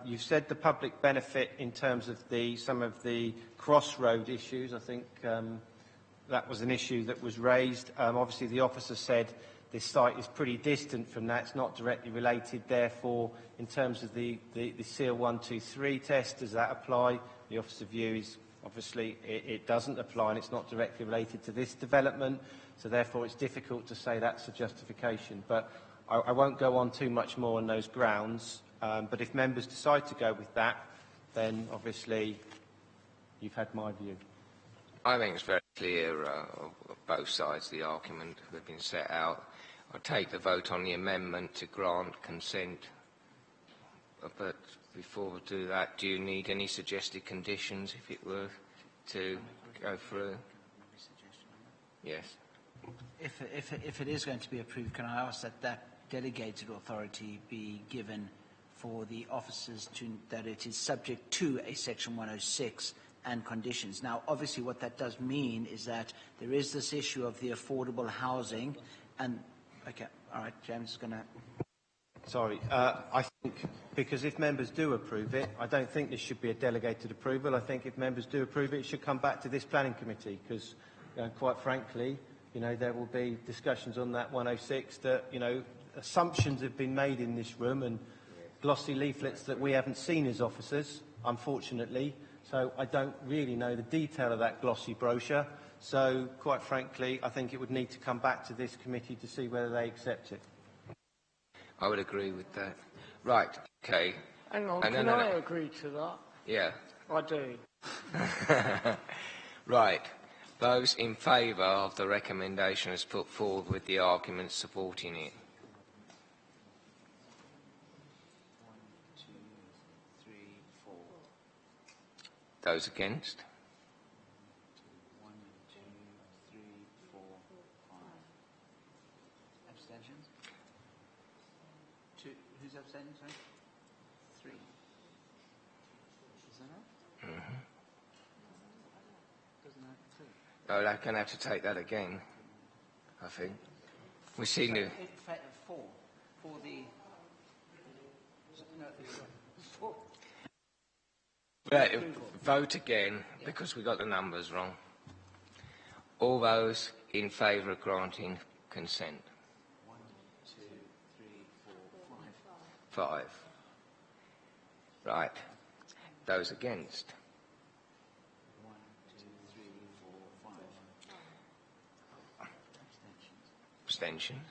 You've said the public benefit in terms of some of the crossroad issues. I think that was an issue that was raised. Obviously, the officer said this site is pretty distant from that. It's not directly related. Therefore, in terms of the SEAL 123 test, does that apply? The officer's view is obviously it doesn't apply and it's not directly related to this development. So therefore, it's difficult to say that's a justification. But I won't go on too much more on those grounds. But if members decide to go with that, then obviously you've had my view. I think it's very clear both sides of the argument have been set out. I'll take the vote on the amendment to grant consent. But before we do that, do you need any suggested conditions if it were to go through? Yes. If it is going to be approved, can I ask that delegated authority be given for the officers that it is subject to a Section 106 and conditions? Now, obviously, what that does mean is that there is this issue of the affordable housing, and okay, all right, James is going to. Sorry, I think because if members do approve it, I don't think this should be a delegated approval. I think if members do approve it, it should come back to this planning committee because, quite frankly, there will be discussions on that 106 that, assumptions have been made in this room and glossy leaflets that we haven't seen as officers, unfortunately. So I don't really know the detail of that glossy brochure. So, quite frankly, I think it would need to come back to this committee to see whether they accept it. I would agree with that. Right, okay. Hang on, can I agree to that? Yeah. I do. Right. Those in favour of the recommendation as put forward with the arguments supporting it. Those against? 1, 2, 3, 4, 5. Abstentions? 2. Who's abstaining, sorry? 3. Is that right? Mm-hmm. Doesn't have 2. Oh, they're going to have to take that again, I think. We've seen the... 4 for the... No, 4. Vote again, because we got the numbers wrong. All those in favour of granting consent? 1, 2, 3, 4, 5. 5. Right. Those against? 1, 2, 3, 4, 5. Abstentions?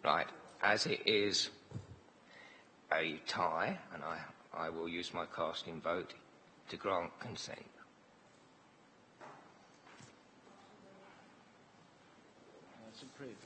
Right. As it is a tie, and I will use my casting vote to grant consent. That's approved.